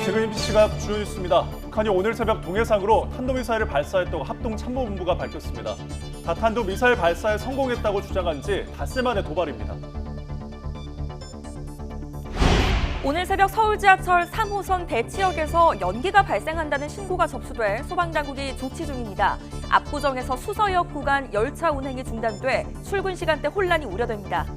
지금 MBC가 주요 뉴스입니다. 북한이 오늘 새벽 동해상으로 탄도미사일을 발사했다고 합동참모본부가 밝혔습니다. 다탄도 미사일 발사에 성공했다고 주장한 지 닷새 만의 도발입니다. 오늘 새벽 서울 지하철 3호선 대치역에서 연기가 발생한다는 신고가 접수돼 소방당국이 조치 중입니다. 압구정에서 수서역 구간 열차 운행이 중단돼 출근 시간대 혼란이 우려됩니다.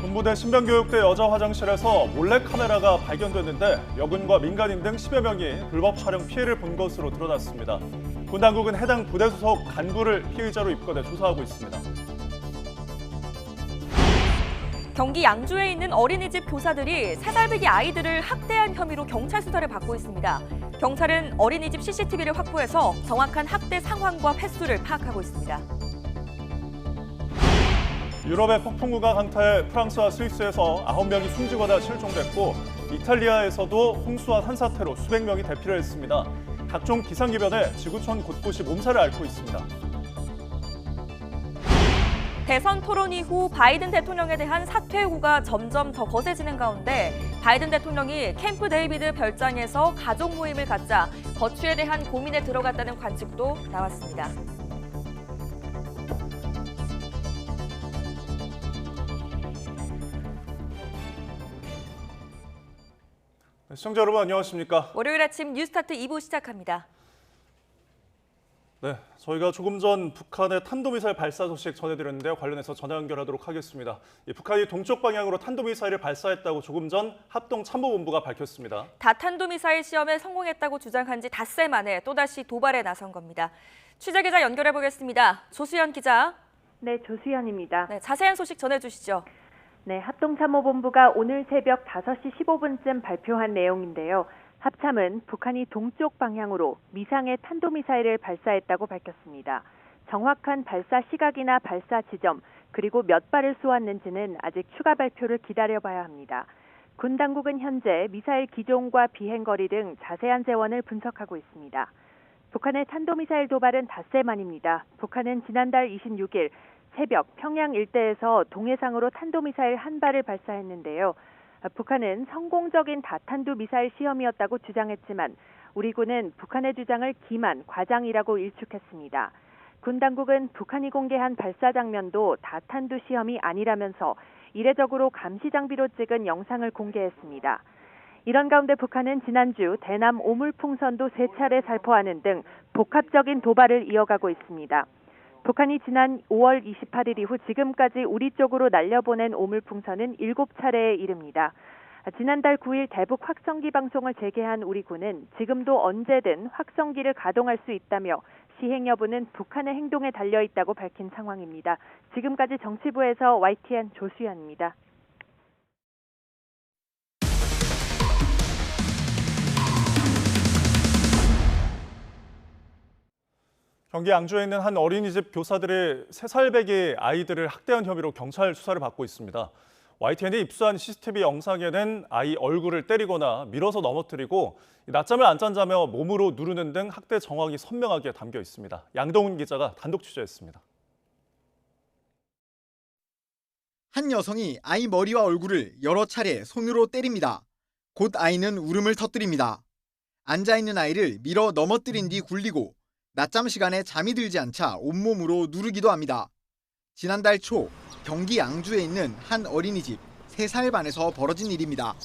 군부대 신병교육대 여자 화장실에서 몰래카메라가 발견됐는데 여군과 민간인 등 10여 명이 불법 촬영 피해를 본 것으로 드러났습니다. 군 당국은 해당 부대 소속 간부를 피의자로 입건해 조사하고 있습니다. 경기 양주에 있는 어린이집 교사들이 3살배기 아이들을 학대한 혐의로 경찰 수사를 받고 있습니다. 경찰은 어린이집 CCTV를 확보해서 정확한 학대 상황과 횟수를 파악하고 있습니다. 유럽의 폭풍우가 강타해 프랑스와 스위스에서 9명이 숨지거나 실종됐고 이탈리아에서도 홍수와 산사태로 수백 명이 대피를 했습니다. 각종 기상이변에 지구촌 곳곳이 몸살을 앓고 있습니다. 대선 토론 이후 바이든 대통령에 대한 사퇴 요구가 점점 더 거세지는 가운데 바이든 대통령이 캠프 데이비드 별장에서 가족 모임을 갖자 거취에 대한 고민에 들어갔다는 관측도 나왔습니다. 시청자 여러분 안녕하십니까? 월요일 아침 뉴스타트 2부 시작합니다. 네, 저희가 조금 전 북한의 탄도미사일 발사 소식 전해드렸는데요. 관련해서 전화 연결하도록 하겠습니다. 북한이 동쪽 방향으로 탄도미사일을 발사했다고 조금 전 합동참모본부가 밝혔습니다. 다탄도미사일 시험에 성공했다고 주장한 지 닷새 만에 또다시 도발에 나선 겁니다. 취재기자 연결해 보겠습니다. 조수연 기자. 네, 조수연입니다. 네, 자세한 소식 전해주시죠. 네, 합동참모본부가 오늘 새벽 5시 15분쯤 발표한 내용인데요. 합참은 북한이 동쪽 방향으로 미상의 탄도미사일을 발사했다고 밝혔습니다. 정확한 발사 시각이나 발사 지점, 그리고 몇 발을 쏘았는지는 아직 추가 발표를 기다려봐야 합니다. 군 당국은 현재 미사일 기종과 비행거리 등 자세한 재원을 분석하고 있습니다. 북한의 탄도미사일 도발은 닷새 만입니다. 북한은 지난달 26일 새벽 평양 일대에서 동해상으로 탄도미사일 한 발을 발사했는데요. 북한은 성공적인 다탄두 미사일 시험이었다고 주장했지만 우리 군은 북한의 주장을 기만, 과장이라고 일축했습니다. 군 당국은 북한이 공개한 발사 장면도 다탄두 시험이 아니라면서 이례적으로 감시 장비로 찍은 영상을 공개했습니다. 이런 가운데 북한은 지난주 대남 오물풍선도 3차례 살포하는 등 복합적인 도발을 이어가고 있습니다. 북한이 지난 5월 28일 이후 지금까지 우리 쪽으로 날려보낸 오물풍선은 7차례에 이릅니다. 지난달 9일 대북 확성기 방송을 재개한 우리 군은 지금도 언제든 확성기를 가동할 수 있다며 시행 여부는 북한의 행동에 달려있다고 밝힌 상황입니다. 지금까지 정치부에서 YTN 조수연입니다. 경기 양주에 있는 한 어린이집 교사들이 3살배기 아이들을 학대한 혐의로 경찰 수사를 받고 있습니다. YTN이 입수한 CCTV 영상에는 아이 얼굴을 때리거나 밀어서 넘어뜨리고 낮잠을 안 잔다며 몸으로 누르는 등 학대 정황이 선명하게 담겨 있습니다. 양동훈 기자가 단독 취재했습니다. 한 여성이 아이 머리와 얼굴을 여러 차례 손으로 때립니다. 곧 아이는 울음을 터뜨립니다. 앉아있는 아이를 밀어 넘어뜨린 뒤 굴리고 낮잠 시간에 잠이 들지 않자 온몸으로 누르기도 합니다. 지난달 초 경기 양주에 있는 한 어린이집 3살 반에서 벌어진 일입니다.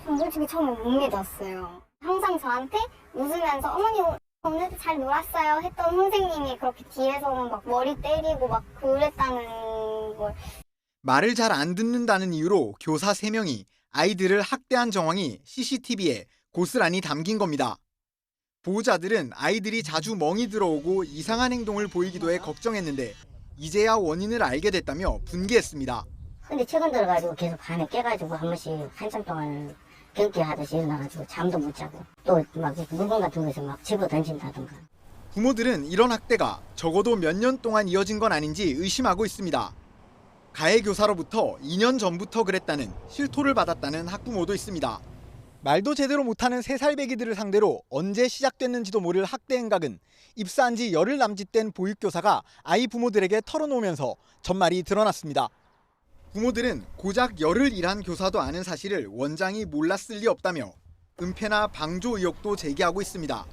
전 솔직히 처음에 못 믿었어요. 항상 저한테 웃으면서 어머니 오늘도 잘 놀았어요 했던 선생님이 그렇게 뒤에서는 막 머리 때리고 막 그랬다는 걸. 말을 잘 안 듣는다는 이유로 교사 3명이 아이들을 학대한 정황이 CCTV에 고스란히 담긴 겁니다. 보호자들은 아이들이 자주 멍이 들어오고 이상한 행동을 보이기도 해 걱정했는데 이제야 원인을 알게 됐다며 분개했습니다. 근데 최근 들어가지고 계속 밤에 깨가지고 한 번씩 한참 동안 경기하듯이 일어나가지고 잠도 못 자고 또 막 물건 같은 것을 막 집어 던진다든가. 부모들은 이런 학대가 적어도 몇 년 동안 이어진 건 아닌지 의심하고 있습니다. 가해 교사로부터 2년 전부터 그랬다는 실토를 받았다는 학부모도 있습니다. 말도 제대로 못하는 3살배기들을 상대로 언제 시작됐는지도 모를 학대 행각은 입사한 지 열흘 남짓 된 보육교사가 아이 부모들에게 털어놓으면서 전말이 드러났습니다. 부모들은 고작 열흘 일한 교사도 아는 사실을 원장이 몰랐을 리 없다며 은폐나 방조 의혹도 제기하고 있습니다.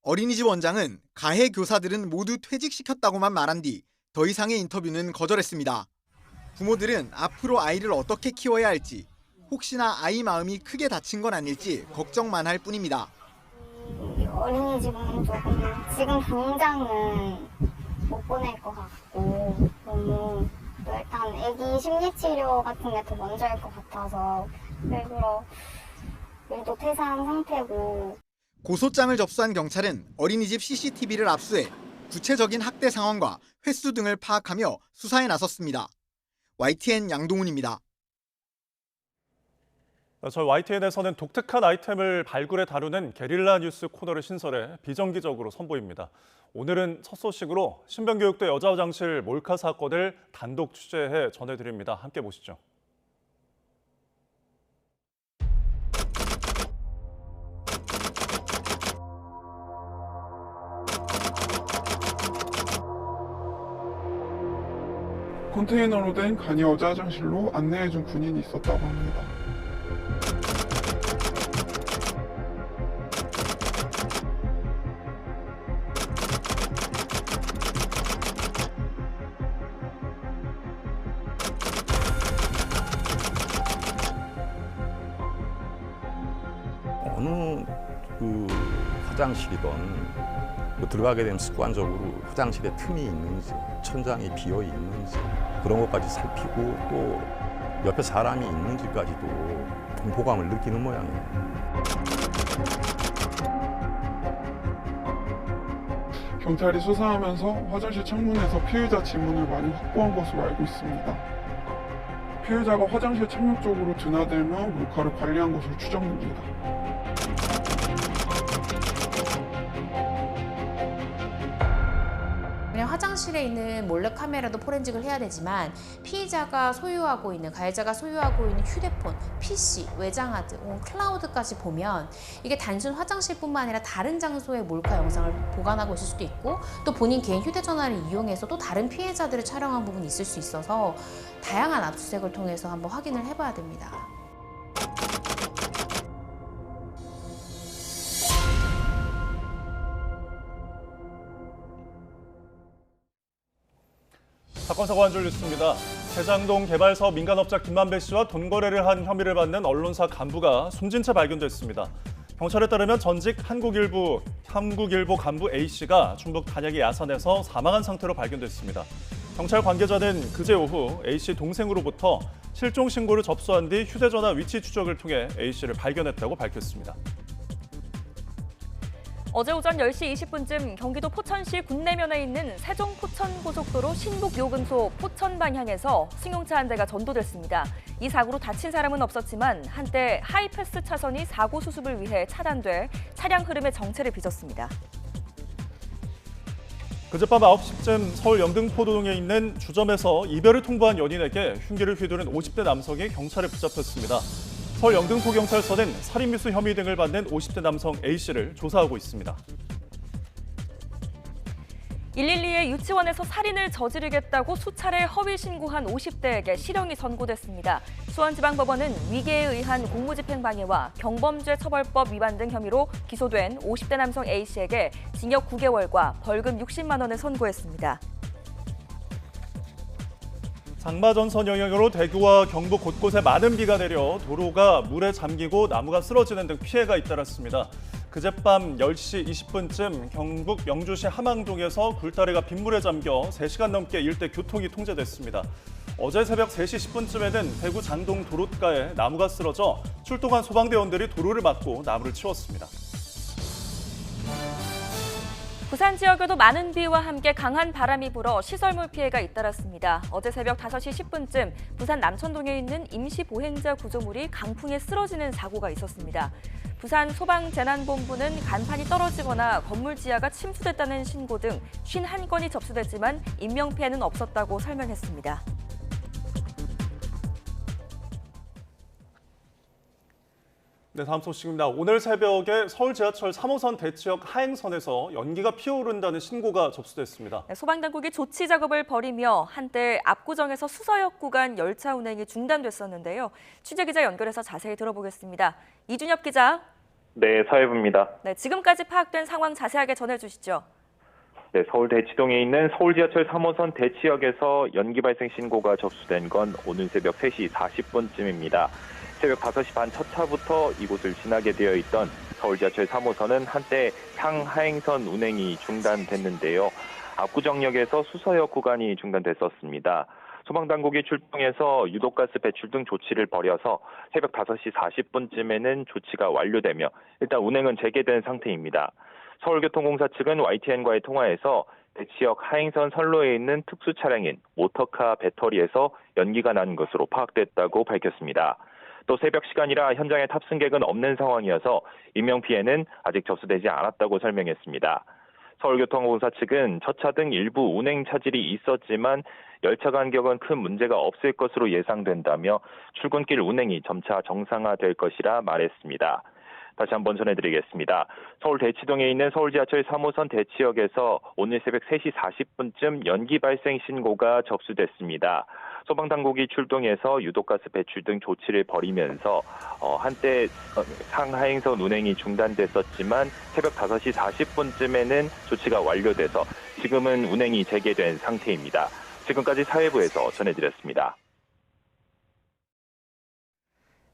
어린이집 원장은 가해 교사들은 모두 퇴직시켰다고만 말한 뒤 더 이상의 인터뷰는 거절했습니다. 부모들은 앞으로 아이를 어떻게 키워야 할지, 혹시나 아이 마음이 크게 다친 건 아닐지 걱정만 할 뿐입니다. 어린이집은 조금 지금 당장은 못 보낼 것 같고 너무 또 일단 애기 심리치료 같은 게 더 먼저일 것 같아서 일부러 일도 퇴사한 상태고. 고소장을 접수한 경찰은 어린이집 CCTV를 압수해 구체적인 학대 상황과 횟수 등을 파악하며 수사에 나섰습니다. YTN 양동훈입니다. 저희 YTN에서는 독특한 아이템을 발굴해 다루는 게릴라 뉴스 코너를 신설해 비정기적으로 선보입니다. 오늘은 첫 소식으로 신변교육대 여자화장실 몰카 사건을 단독 취재해 전해드립니다. 함께 보시죠. 컨테이너로 된 간이 여자 화장실로 안내해준 군인이 있었다고 합니다. 어느 화장실이든 들어가게 되면 습관적으로 화장실에 틈이 있는지, 천장이 비어 있는지 그런 것까지 살피고 또 옆에 사람이 있는지까지도 공포감을 느끼는 모양이에요. 경찰이 수사하면서 화장실 창문에서 피의자 지문을 많이 확보한 것으로 알고 있습니다. 피의자가 화장실 창문 쪽으로 드나들며 몰카를 관리한 것으로 추정됩니다. 그냥 화장실에 있는 몰래카메라도 포렌식을 해야 되지만 피의자가 소유하고 있는, 가해자가 소유하고 있는 휴대폰, PC, 외장하드, 클라우드까지 보면 이게 단순 화장실뿐만 아니라 다른 장소의 몰카 영상을 보관하고 있을 수도 있고 또 본인 개인 휴대전화를 이용해서 또 다른 피해자들을 촬영한 부분이 있을 수 있어서 다양한 압수수색을 통해서 한번 확인을 해봐야 됩니다. 사건 사고 한 줄 뉴스입니다. 대장동 개발 사업 민간업자 김만배 씨와 돈 거래를 한 혐의를 받는 언론사 간부가 숨진 채 발견됐습니다. 경찰에 따르면 전직 한국일보 간부 A 씨가 충북 단양의 야산에서 사망한 상태로 발견됐습니다. 경찰 관계자는 그제 오후 A 씨 동생으로부터 실종 신고를 접수한 뒤 휴대전화 위치 추적을 통해 A 씨를 발견했다고 밝혔습니다. 어제 오전 10시 20분쯤 경기도 포천시 군내면에 있는 세종-포천고속도로 신북요금소 포천 방향에서 승용차 한 대가 전도됐습니다. 이 사고로 다친 사람은 없었지만 한때 하이패스 차선이 사고 수습을 위해 차단돼 차량 흐름의 정체를 빚었습니다. 그제밤 9시쯤 서울 영등포동에 있는 주점에서 이별을 통보한 연인에게 흉기를 휘두른 50대 남성이 경찰에 붙잡혔습니다. 서울 영등포경찰서는 살인미수 혐의 등을 받는 50대 남성 A씨를 조사하고 있습니다. 112에 유치원에서 살인을 저지르겠다고 수차례 허위 신고한 50대에게 실형이 선고됐습니다. 수원지방법원은 위계에 의한 공무집행방해와 경범죄 처벌법 위반 등 혐의로 기소된 50대 남성 A씨에게 징역 9개월과 벌금 60만 원을 선고했습니다. 장마전선 영향으로 대구와 경북 곳곳에 많은 비가 내려 도로가 물에 잠기고 나무가 쓰러지는 등 피해가 잇따랐습니다. 그젯밤 10시 20분쯤 경북 명주시 함항동에서 굴다리가 빗물에 잠겨 3시간 넘게 일대 교통이 통제됐습니다. 어제 새벽 3시 10분쯤에는 대구 장동 도로가에 나무가 쓰러져 출동한 소방대원들이 도로를 막고 나무를 치웠습니다. 부산 지역에도 많은 비와 함께 강한 바람이 불어 시설물 피해가 잇따랐습니다. 어제 새벽 5시 10분쯤 부산 남천동에 있는 임시보행자 구조물이 강풍에 쓰러지는 사고가 있었습니다. 부산 소방재난본부는 간판이 떨어지거나 건물 지하가 침수됐다는 신고 등 51건이 접수됐지만 인명피해는 없었다고 설명했습니다. 네, 다음 소식입니다. 오늘 새벽에 서울 지하철 3호선 대치역 하행선에서 연기가 피어오른다는 신고가 접수됐습니다. 네, 소방당국이 조치 작업을 벌이며 한때 압구정에서 수서역 구간 열차 운행이 중단됐었는데요. 취재기자 연결해서 자세히 들어보겠습니다. 이준엽 기자. 네, 사회부입니다. 네, 지금까지 파악된 상황 자세하게 전해주시죠. 네, 서울 대치동에 있는 서울 지하철 3호선 대치역에서 연기 발생 신고가 접수된 건 오늘 새벽 3시 40분쯤입니다. 새벽 5시 반 첫 차부터 이곳을 지나게 되어 있던 서울 지하철 3호선은 한때 상하행선 운행이 중단됐는데요. 압구정역에서 수서역 구간이 중단됐었습니다. 소방당국이 출동해서 유독가스 배출 등 조치를 벌여서 새벽 5시 40분쯤에는 조치가 완료되며 일단 운행은 재개된 상태입니다. 서울교통공사 측은 YTN과의 통화에서 대치역 하행선 선로에 있는 특수 차량인 모터카 배터리에서 연기가 난 것으로 파악됐다고 밝혔습니다. 또 새벽 시간이라 현장에 탑승객은 없는 상황이어서 인명피해는 아직 접수되지 않았다고 설명했습니다. 서울교통공사 측은 첫차 등 일부 운행 차질이 있었지만 열차 간격은 큰 문제가 없을 것으로 예상된다며 출근길 운행이 점차 정상화될 것이라 말했습니다. 다시 한번 전해드리겠습니다. 서울 대치동에 있는 서울 지하철 3호선 대치역에서 오늘 새벽 3시 40분쯤 연기 발생 신고가 접수됐습니다. 소방당국이 출동해서 유독가스 배출 등 조치를 벌이면서 한때 상하행선 운행이 중단됐었지만 새벽 5시 40분쯤에는 조치가 완료돼서 지금은 운행이 재개된 상태입니다. 지금까지 사회부에서 전해드렸습니다.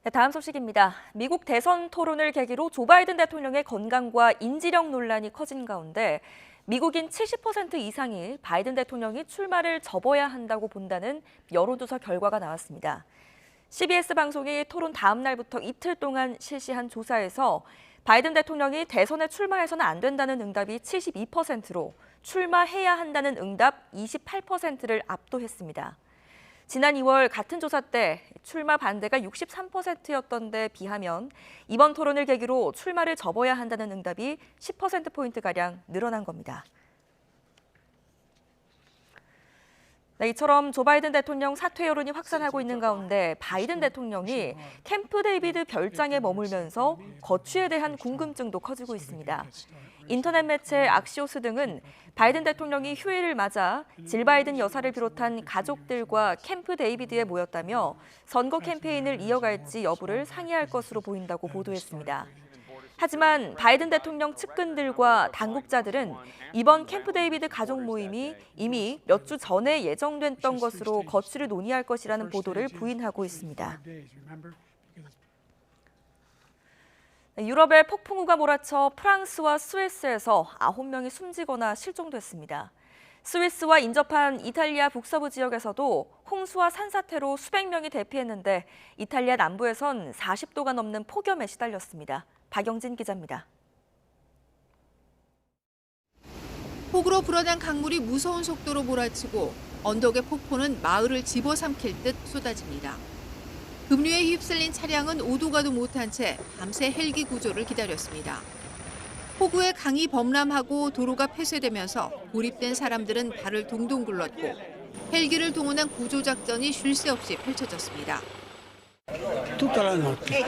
네, 다음 소식입니다. 미국 대선 토론을 계기로 조 바이든 대통령의 건강과 인지력 논란이 커진 가운데 미국인 70% 이상이 바이든 대통령이 출마를 접어야 한다고 본다는 여론조사 결과가 나왔습니다. CBS 방송이 토론 다음 날부터 이틀 동안 실시한 조사에서 바이든 대통령이 대선에 출마해서는 안 된다는 응답이 72%로 출마해야 한다는 응답 28%를 압도했습니다. 지난 2월 같은 조사 때 출마 반대가 63%였던 데 비하면 이번 토론을 계기로 출마를 접어야 한다는 응답이 10%포인트가량 늘어난 겁니다. 네, 이처럼 조 바이든 대통령 사퇴 여론이 확산하고 있는 가운데 바이든 대통령이 캠프 데이비드 별장에 머물면서 거취에 대한 궁금증도 커지고 있습니다. 인터넷 매체 악시오스 등은 바이든 대통령이 휴일을 맞아 질 바이든 여사를 비롯한 가족들과 캠프 데이비드에 모였다며 선거 캠페인을 이어갈지 여부를 상의할 것으로 보인다고 보도했습니다. 하지만 바이든 대통령 측근들과 당국자들은 이번 캠프 데이비드 가족 모임이 이미 몇 주 전에 예정됐던 것으로 거취를 논의할 것이라는 보도를 부인하고 있습니다. 유럽에 폭풍우가 몰아쳐 프랑스와 스위스에서 9명이 숨지거나 실종됐습니다. 스위스와 인접한 이탈리아 북서부 지역에서도 홍수와 산사태로 수백 명이 대피했는데 이탈리아 남부에선 40도가 넘는 폭염에 시달렸습니다. 박영진 기자입니다. 폭우로 불어난 강물이 무서운 속도로 몰아치고 언덕의 폭포는 마을을 집어삼킬 듯 쏟아집니다. 급류에 휩쓸린 차량은 오도 가도 못한 채 밤새 헬기 구조를 기다렸습니다. 폭우에 강이 범람하고 도로가 폐쇄되면서 고립된 사람들은 발을 동동 굴렀고 헬기를 동원한 구조작전이 쉴 새 없이 펼쳐졌습니다. Tutta la notte.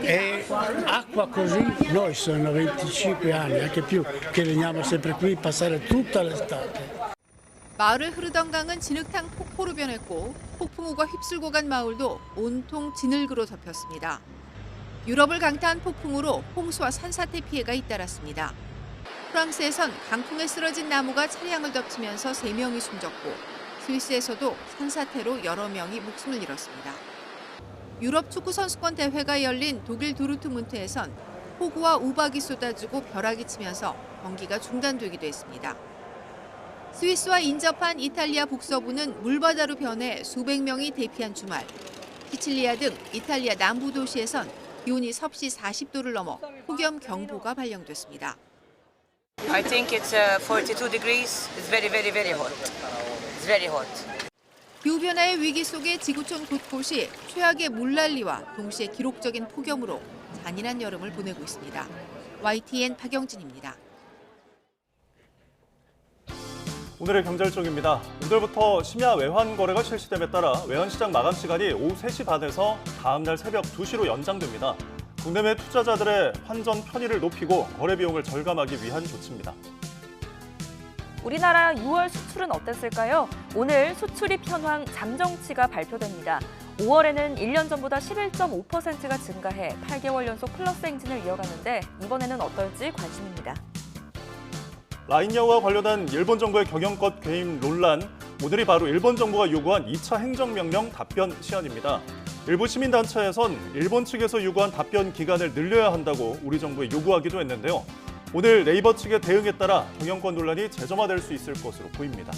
E acqua così noi sono 25 anni, anche più, che veniamo sempre qui passare tutta l'estate. 마을을 흐르던 강은 진흙탕 폭포로 변했고 폭풍우가 휩쓸고 간 마을도 온통 진흙으로 덮였습니다. 유럽을 강타한 폭풍우로 홍수와 산사태 피해가 잇따랐습니다. 프랑스에선 강풍에 쓰러진 나무가 차량을 덮치면서 3명이 숨졌고 스위스에서도 산사태로 여러 명이 목숨을 잃었습니다. 유럽 축구 선수권 대회가 열린 독일 도르트문트에선 폭우와 우박이 쏟아지고 벼락이 치면서 경기가 중단되기도 했습니다. 스위스와 인접한 이탈리아 북서부는 물바다로 변해 수백 명이 대피한 주말. 시칠리아 등 이탈리아 남부 도시에선 기온이 섭씨 40도를 넘어 폭염 경보가 발령됐습니다. I think it's 42 degrees. It's very, very, very hot. It's very hot. 기후변화의 위기 속에 지구촌 곳곳이 최악의 물난리와 동시에 기록적인 폭염으로 잔인한 여름을 보내고 있습니다. YTN 박영진입니다. 오늘의 경제일정입니다. 오늘부터 심야 외환 거래가 실시됨에 따라 외환시장 마감 시간이 오후 3시 반에서 다음 날 새벽 2시로 연장됩니다. 국내외 투자자들의 환전 편의를 높이고 거래 비용을 절감하기 위한 조치입니다. 우리나라 6월 수출은 어땠을까요? 오늘 수출입 현황 잠정치가 발표됩니다. 5월에는 1년 전보다 11.5%가 증가해 8개월 연속 플러스 행진을 이어갔는데 이번에는 어떨지 관심입니다. 라인야와 관련한 일본 정부의 경영권 개입 논란, 오늘이 바로 일본 정부가 요구한 2차 행정명령 답변 시한입니다. 일부 시민단체에선 일본 측에서 요구한 답변 기간을 늘려야 한다고 우리 정부에 요구하기도 했는데요. 오늘 네이버 측의 대응에 따라 경영권 논란이 재점화될 수 있을 것으로 보입니다.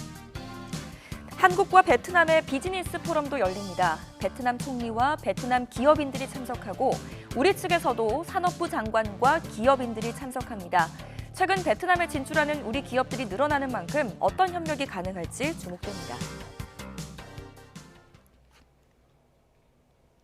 한국과 베트남의 비즈니스 포럼도 열립니다. 베트남 총리와 베트남 기업인들이 참석하고 우리 측에서도 산업부 장관과 기업인들이 참석합니다. 최근 베트남에 진출하는 우리 기업들이 늘어나는 만큼 어떤 협력이 가능할지 주목됩니다.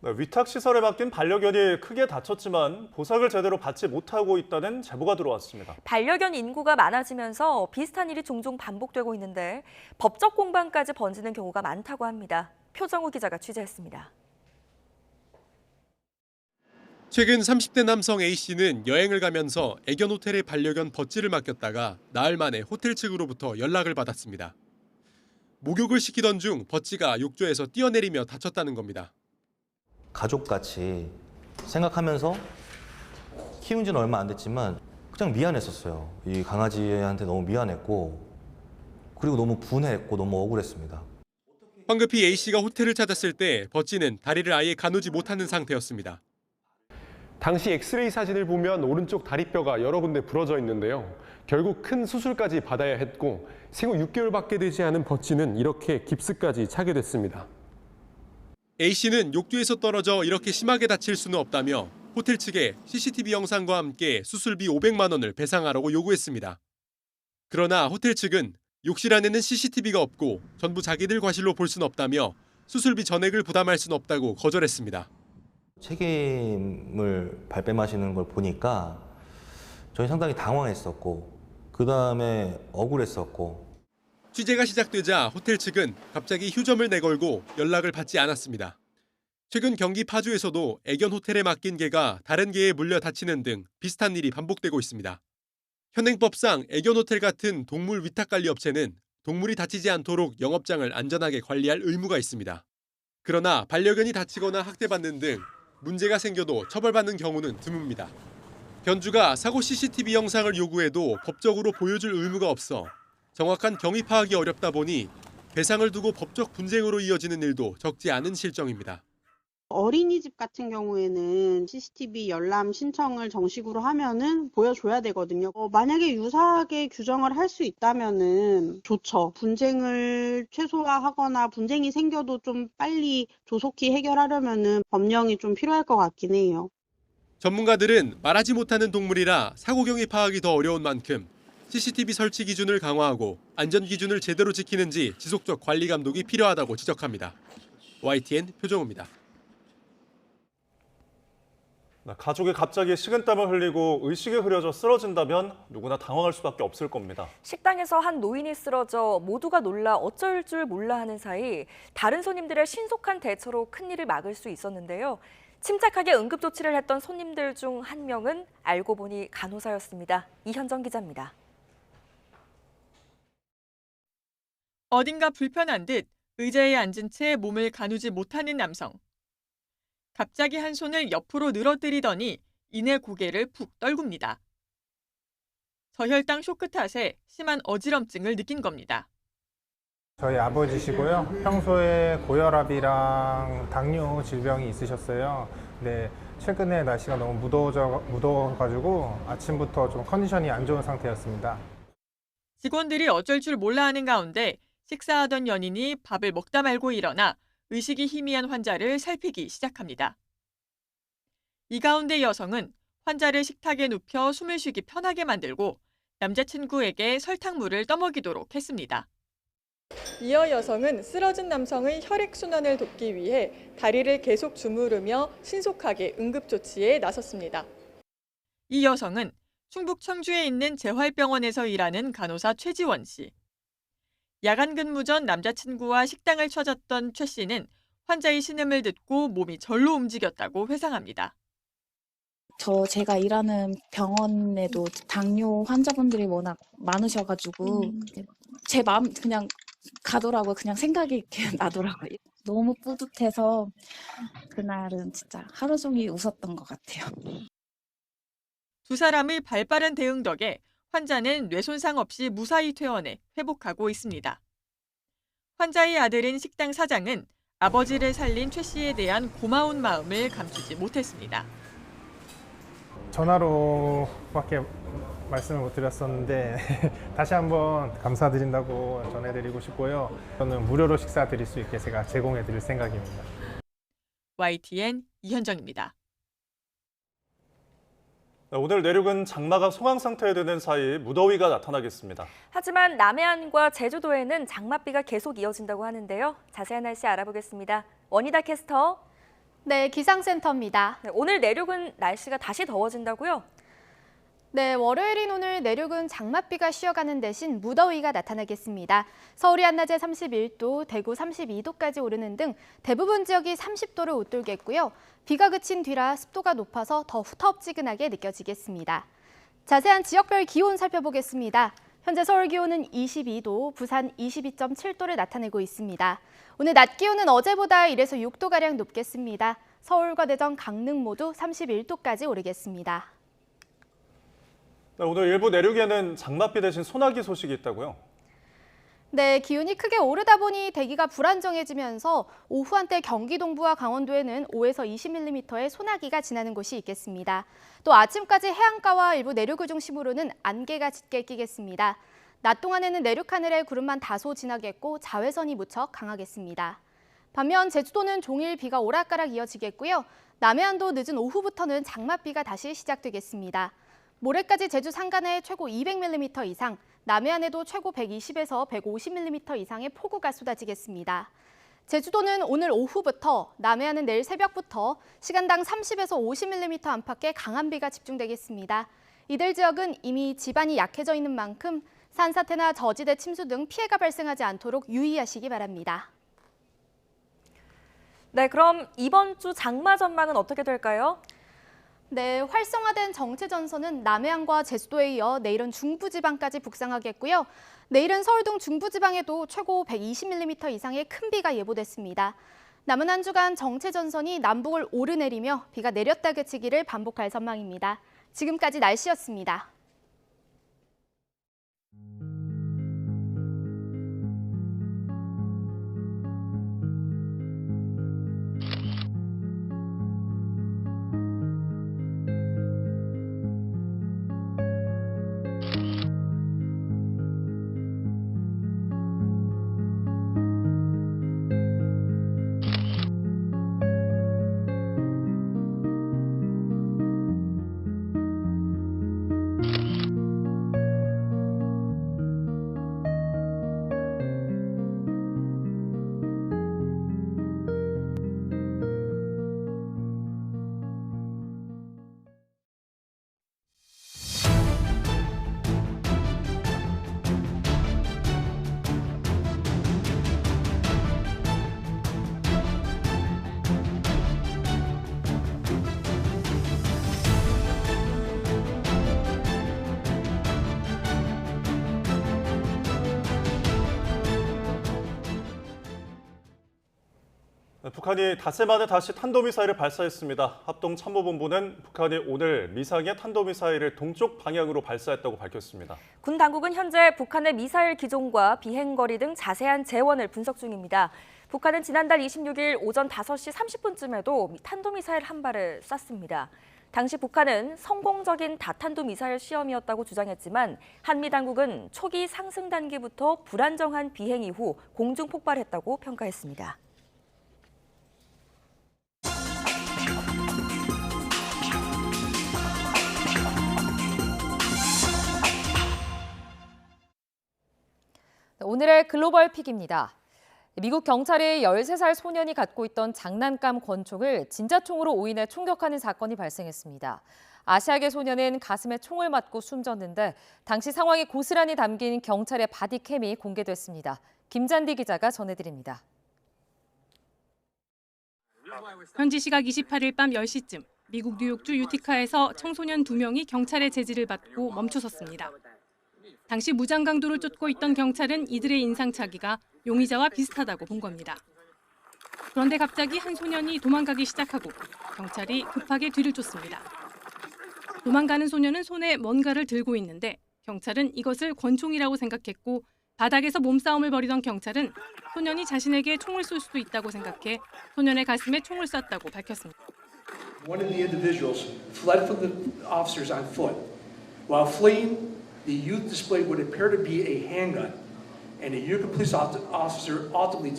위탁시설에 맡긴 반려견이 크게 다쳤지만 보상을 제대로 받지 못하고 있다는 제보가 들어왔습니다. 반려견 인구가 많아지면서 비슷한 일이 종종 반복되고 있는데 법적 공방까지 번지는 경우가 많다고 합니다. 표정우 기자가 취재했습니다. 최근 30대 남성 A씨는 여행을 가면서 애견 호텔에 반려견 버찌를 맡겼다가 나흘 만에 호텔 측으로부터 연락을 받았습니다. 목욕을 시키던 중 버찌가 욕조에서 뛰어내리며 다쳤다는 겁니다. 가족같이 생각하면서 키운 지는 얼마 안 됐지만 그냥 미안했었어요. 이 강아지한테 너무 미안했고 그리고 너무 분해했고 너무 억울했습니다. 황급히 A씨가 호텔을 찾았을 때 버찌는 다리를 아예 가누지 못하는 상태였습니다. 당시 엑스레이 사진을 보면 오른쪽 다리뼈가 여러 군데 부러져 있는데요. 결국 큰 수술까지 받아야 했고 생후 6개월밖에 되지 않은 버찌는 이렇게 깁스까지 차게 됐습니다. A씨는 욕조에서 떨어져 이렇게 심하게 다칠 수는 없다며 호텔 측에 CCTV 영상과 함께 수술비 500만 원을 배상하라고 요구했습니다. 그러나 호텔 측은 욕실 안에는 CCTV가 없고 전부 자기들 과실로 볼 수는 없다며 수술비 전액을 부담할 수는 없다고 거절했습니다. 책임을 발뺌하시는 걸 보니까 저희 상당히 당황했었고 그다음에 억울했었고 취재가 시작되자 호텔 측은 갑자기 휴점을 내걸고 연락을 받지 않았습니다. 최근 경기 파주에서도 애견 호텔에 맡긴 개가 다른 개에 물려 다치는 등 비슷한 일이 반복되고 있습니다. 현행법상 애견 호텔 같은 동물 위탁 관리 업체는 동물이 다치지 않도록 영업장을 안전하게 관리할 의무가 있습니다. 그러나 반려견이 다치거나 학대받는 등 문제가 생겨도 처벌받는 경우는 드뭅니다. 견주가 사고 CCTV 영상을 요구해도 법적으로 보여줄 의무가 없어 정확한 경위 파악이 어렵다 보니 배상을 두고 법적 분쟁으로 이어지는 일도 적지 않은 실정입니다. 어린이집 같은 경우에는 CCTV 열람 신청을 정식으로 하면은 보여줘야 되거든요. 만약에 유사하게 규정을 할 수 있다면은 좋죠. 분쟁을 최소화하거나 분쟁이 생겨도 좀 빨리 조속히 해결하려면은 법령이 좀 필요할 것 같긴 해요. 전문가들은 말하지 못하는 동물이라 사고 경위 파악이 더 어려운 만큼 CCTV 설치 기준을 강화하고 안전 기준을 제대로 지키는지 지속적 관리 감독이 필요하다고 지적합니다. YTN 표정우입니다. 가족이 갑자기 식은땀을 흘리고 의식이 흐려져 쓰러진다면 누구나 당황할 수밖에 없을 겁니다. 식당에서 한 노인이 쓰러져 모두가 놀라 어쩔 줄 몰라 하는 사이 다른 손님들의 신속한 대처로 큰일을 막을 수 있었는데요. 침착하게 응급조치를 했던 손님들 중 한 명은 알고 보니 간호사였습니다. 이현정 기자입니다. 어딘가 불편한 듯 의자에 앉은 채 몸을 가누지 못하는 남성. 갑자기 한 손을 옆으로 늘어뜨리더니 이내 고개를 푹 떨굽니다. 저혈당 쇼크 탓에 심한 어지럼증을 느낀 겁니다. 저희 아버지시고요. 평소에 고혈압이랑 당뇨 질병이 있으셨어요. 근데 최근에 날씨가 너무 무더워가지고 아침부터 좀 컨디션이 안 좋은 상태였습니다. 직원들이 어쩔 줄 몰라 하는 가운데 식사하던 연인이 밥을 먹다 말고 일어나 의식이 희미한 환자를 살피기 시작합니다. 이 가운데 여성은 환자를 식탁에 눕혀 숨을 쉬기 편하게 만들고 남자친구에게 설탕물을 떠먹이도록 했습니다. 이어 여성은 쓰러진 남성의 혈액순환을 돕기 위해 다리를 계속 주무르며 신속하게 응급조치에 나섰습니다. 이 여성은 충북 청주에 있는 재활병원에서 일하는 간호사 최지원 씨. 야간 근무 전 남자친구와 식당을 찾았던 최 씨는 환자의 신음을 듣고 몸이 절로 움직였다고 회상합니다. 제가 일하는 병원에도 당뇨 환자분들이 워낙 많으셔가지고 제 마음 그냥 가더라고요. 그냥 생각이 이렇게 나더라고요. 너무 뿌듯해서 그날은 진짜 하루 종일 웃었던 것 같아요. 두 사람의 발빠른 대응 덕에 환자는 뇌 손상 없이 무사히 퇴원해 회복하고 있습니다. 환자의 아들인 식당 사장은 아버지를 살린 최 씨에 대한 고마운 마음을 감추지 못했습니다. 전화로밖에 말씀을 못 드렸었는데 다시 한번 감사드린다고 전해드리고 싶고요. 저는 무료로 식사 드릴 수 있게 제가 제공해 드릴 생각입니다. YTN 이현정입니다. 오늘 내륙은 장마가 소강 상태에 드는 사이 무더위가 나타나겠습니다. 하지만 남해안과 제주도에는 장맛비가 계속 이어진다고 하는데요. 자세한 날씨 알아보겠습니다. 원희다 캐스터. 네, 기상센터입니다. 오늘 내륙은 날씨가 다시 더워진다고요? 네, 월요일인 오늘 내륙은 장맛비가 쉬어가는 대신 무더위가 나타나겠습니다. 서울이 한낮에 31도, 대구 32도까지 오르는 등 대부분 지역이 30도를 웃돌겠고요. 비가 그친 뒤라 습도가 높아서 더 후텁지근하게 느껴지겠습니다. 자세한 지역별 기온 살펴보겠습니다. 현재 서울 기온은 22도, 부산 22.7도를 나타내고 있습니다. 오늘 낮 기온은 어제보다 1에서 6도가량 높겠습니다. 서울과 대전, 강릉 모두 31도까지 오르겠습니다. 오늘 일부 내륙에는 장맛비 대신 소나기 소식이 있다고요? 네, 기온이 크게 오르다 보니 대기가 불안정해지면서 오후 한때 경기 동부와 강원도에는 5에서 20mm의 소나기가 지나는 곳이 있겠습니다. 또 아침까지 해안가와 일부 내륙을 중심으로는 안개가 짙게 끼겠습니다. 낮 동안에는 내륙 하늘에 구름만 다소 지나겠고 자외선이 무척 강하겠습니다. 반면 제주도는 종일 비가 오락가락 이어지겠고요. 남해안도 늦은 오후부터는 장맛비가 다시 시작되겠습니다. 모레까지 제주 산간에 최고 200mm 이상, 남해안에도 최고 120에서 150mm 이상의 폭우가 쏟아지겠습니다. 제주도는 오늘 오후부터, 남해안은 내일 새벽부터 시간당 30에서 50mm 안팎의 강한 비가 집중되겠습니다. 이들 지역은 이미 지반이 약해져 있는 만큼 산사태나 저지대 침수 등 피해가 발생하지 않도록 유의하시기 바랍니다. 네, 그럼 이번 주 장마 전망은 어떻게 될까요? 네, 활성화된 정체 전선은 남해안과 제주도에 이어 내일은 중부지방까지 북상하겠고요. 내일은 서울 등 중부지방에도 최고 120mm 이상의 큰 비가 예보됐습니다. 남은 한 주간 정체 전선이 남북을 오르내리며 비가 내렸다 그치기를 반복할 전망입니다. 지금까지 날씨였습니다. 북한이 닷새 만에 다시 탄도미사일을 발사했습니다. 합동참모본부는 북한이 오늘 미상의 탄도미사일을 동쪽 방향으로 발사했다고 밝혔습니다. 군 당국은 현재 북한의 미사일 기종과 비행거리 등 자세한 재원을 분석 중입니다. 북한은 지난달 26일 오전 5시 30분쯤에도 탄도미사일 한 발을 쐈습니다. 당시 북한은 성공적인 다탄도미사일 시험이었다고 주장했지만 한미 당국은 초기 상승 단계부터 불안정한 비행 이후 공중 폭발했다고 평가했습니다. 오늘의 글로벌 픽입니다. 미국 경찰이 13살 소년이 갖고 있던 장난감 권총을 진자총으로 오인해 총격하는 사건이 발생했습니다. 아시아계 소년은 가슴에 총을 맞고 숨졌는데 당시 상황이 고스란히 담긴 경찰의 바디캠이 공개됐습니다. 김잔디 기자가 전해드립니다. 현지 시각 28일 밤 10시쯤 미국 뉴욕주 유티카에서 청소년 2명이 경찰의 제지를 받고 멈춰섰습니다. 당시 무장 강도를 쫓고 있던 경찰은 이들의 인상착의가 용의자와 비슷하다고 본 겁니다. 그런데 갑자기 한 소년이 도망가기 시작하고 경찰이 급하게 뒤를 쫓습니다. 도망가는 소년은 손에 뭔가를 들고 있는데 경찰은 이것을 권총이라고 생각했고 바닥에서 몸싸움을 벌이던 경찰은 소년이 자신에게 총을 쏠 수도 있다고 생각해 소년의 가슴에 총을 쐈다고 밝혔습니다. One of the individuals fled from the officers on foot. While fleeing, the youth displayed what appeared to be a handgun, and a Utica police officer ultimately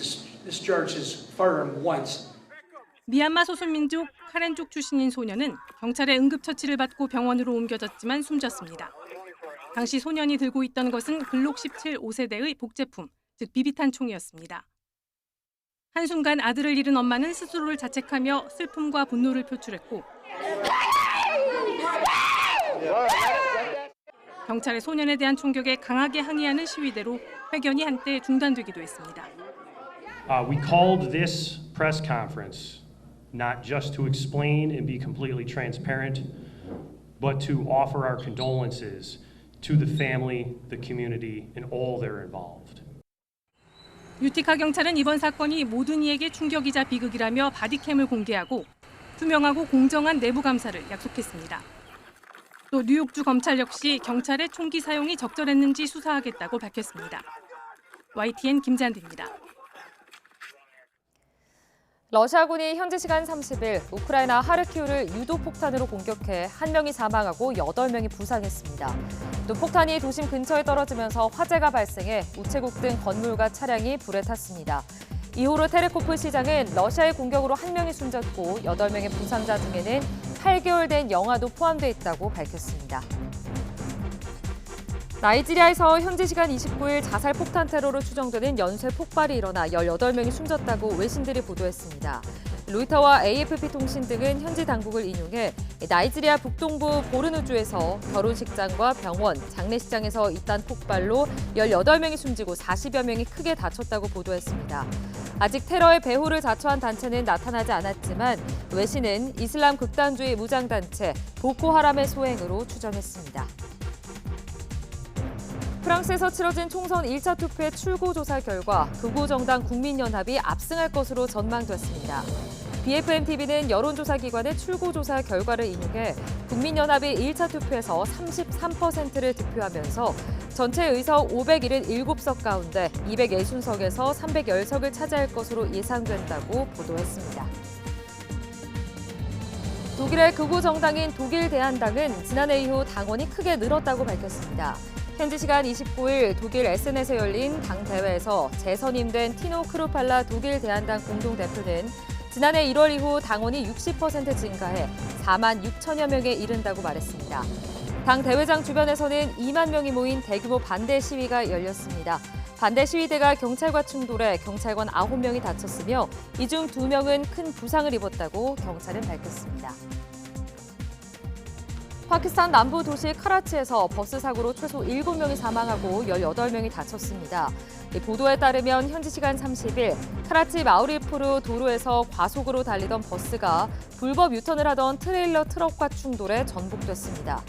discharged his firearm once. 미얀마 소수민족 카렌족 출신인 소년은 경찰의 응급처치를 받고 병원으로 옮겨졌지만 숨졌습니다. 당시 소년이 들고 있던 것은 글록 17 5세대의 복제품, 즉 비비탄 총이었습니다. 한순간 아들을 잃은 엄마는 스스로를 자책하며 슬픔과 분노를 표출했고 경찰의 소년에 대한 총격에 강하게 항의하는 시위대로 회견이 한때 중단되기도 했습니다. We called this press conference not just to explain and be completely transparent, but to offer our condolences to the family, the community, and all that are involved. 유티카 경찰은 이번 사건이 모든 이에게 충격이자 비극이라며 바디캠을 공개하고 투명하고 공정한 내부 감사를 약속했습니다. 또 뉴욕주 검찰 역시 경찰의 총기 사용이 적절했는지 수사하겠다고 밝혔습니다. YTN 김잔디입니다. 러시아군이 현지 시간 30일 우크라이나 하르키우를 유도폭탄으로 공격해 1명이 사망하고 8명이 부상했습니다. 또 폭탄이 도심 근처에 떨어지면서 화재가 발생해 우체국 등 건물과 차량이 불에 탔습니다. 이후로 테레코프 시장은 러시아의 공격으로 1명이 숨졌고 8명의 부상자 중에는 8개월 된 영아도 포함돼 있다고 밝혔습니다. 나이지리아에서 현지 시간 29일 자살 폭탄 테러로 추정되는 연쇄 폭발이 일어나 18명이 숨졌다고 외신들이 보도했습니다. 로이터와 AFP 통신 등은 현지 당국을 인용해 나이지리아 북동부 보르누주에서 결혼식장과 병원, 장례식장에서 잇단 폭발로 18명이 숨지고 40여 명이 크게 다쳤다고 보도했습니다. 아직 테러의 배후를 자처한 단체는 나타나지 않았지만 외신은 이슬람 극단주의 무장단체 보코하람의 소행으로 추정했습니다. 프랑스에서 치러진 총선 1차 투표의 출구조사 결과 극우정당 국민연합이 압승할 것으로 전망됐습니다. BFM-TV는 여론조사 기관의 출구조사 결과를 인용해 국민연합이 1차 투표에서 33%를 득표하면서 전체 의석 577석 가운데 260석에서 310석을 차지할 것으로 예상된다고 보도했습니다. 독일의 극우정당인 독일 대한당은 지난해 이후 당원이 크게 늘었다고 밝혔습니다. 현지 시간 29일 독일 에센에서 열린 당 대회에서 재선임된 티노 크루팔라 독일 대한당 공동대표는 지난해 1월 이후 당원이 60% 증가해 4만 6천여 명에 이른다고 말했습니다. 당 대회장 주변에서는 2만 명이 모인 대규모 반대 시위가 열렸습니다. 반대 시위대가 경찰과 충돌해 경찰관 9명이 다쳤으며 이 중 2명은 큰 부상을 입었다고 경찰은 밝혔습니다. 파키스탄 남부 도시 카라치에서 버스 사고로 최소 7명이 사망하고 18명이 다쳤습니다. 보도에 따르면 현지 시간 30일 카라치 마우리푸르 도로에서 과속으로 달리던 버스가 불법 유턴을 하던 트레일러 트럭과 충돌해 전복됐습니다.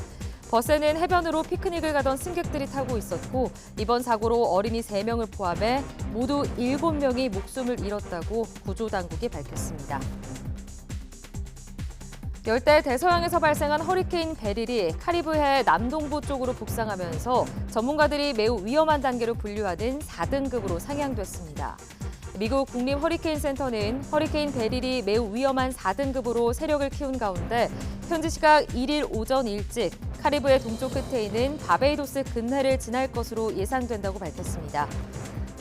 버스에는 해변으로 피크닉을 가던 승객들이 타고 있었고 이번 사고로 어린이 3명을 포함해 모두 7명이 목숨을 잃었다고 구조당국이 밝혔습니다. 열대 대서양에서 발생한 허리케인 베릴이 카리브해 남동부 쪽으로 북상하면서 전문가들이 매우 위험한 단계로 분류하는 4등급으로 상향됐습니다. 미국 국립 허리케인 센터는 허리케인 베릴이 매우 위험한 4등급으로 세력을 키운 가운데 현지 시각 1일 오전 일찍 카리브해 동쪽 끝에 있는 바베이도스 근해를 지날 것으로 예상된다고 밝혔습니다.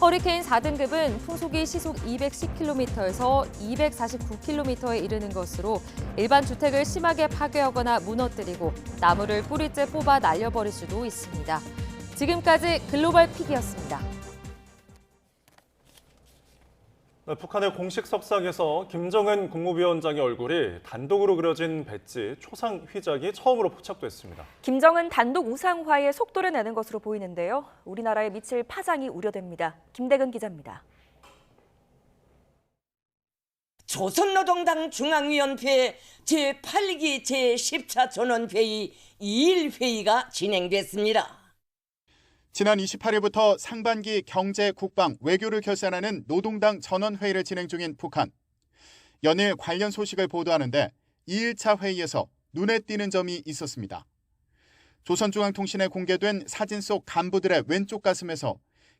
허리케인 4등급은 풍속이 시속 210km에서 249km에 이르는 것으로 일반 주택을 심하게 파괴하거나 무너뜨리고 나무를 뿌리째 뽑아 날려버릴 수도 있습니다. 지금까지 글로벌 픽이었습니다. 북한의 공식 석상에서 김정은 국무위원장의 얼굴이 단독으로 그려진 배지 초상 휘장이 처음으로 포착됐습니다. 김정은 단독 우상화에 속도를 내는 것으로 보이는데요. 우리나라에 미칠 파장이 우려됩니다. 김대근 기자입니다. 조선노동당 중앙위원회 제8기 제10차 전원회의 2일 회의가 진행됐습니다. 지난 28일부터 상반기 경제, 국방, 외교를 결산하는 노동당 전원회의를 진행 중인 북한. 연일 관련 소식을 보도하는데 2일차 회의에서 눈에 띄는 점이 있었습니다. 조선중앙통신에 공개된 사진 속 간부들의 왼쪽 가슴에서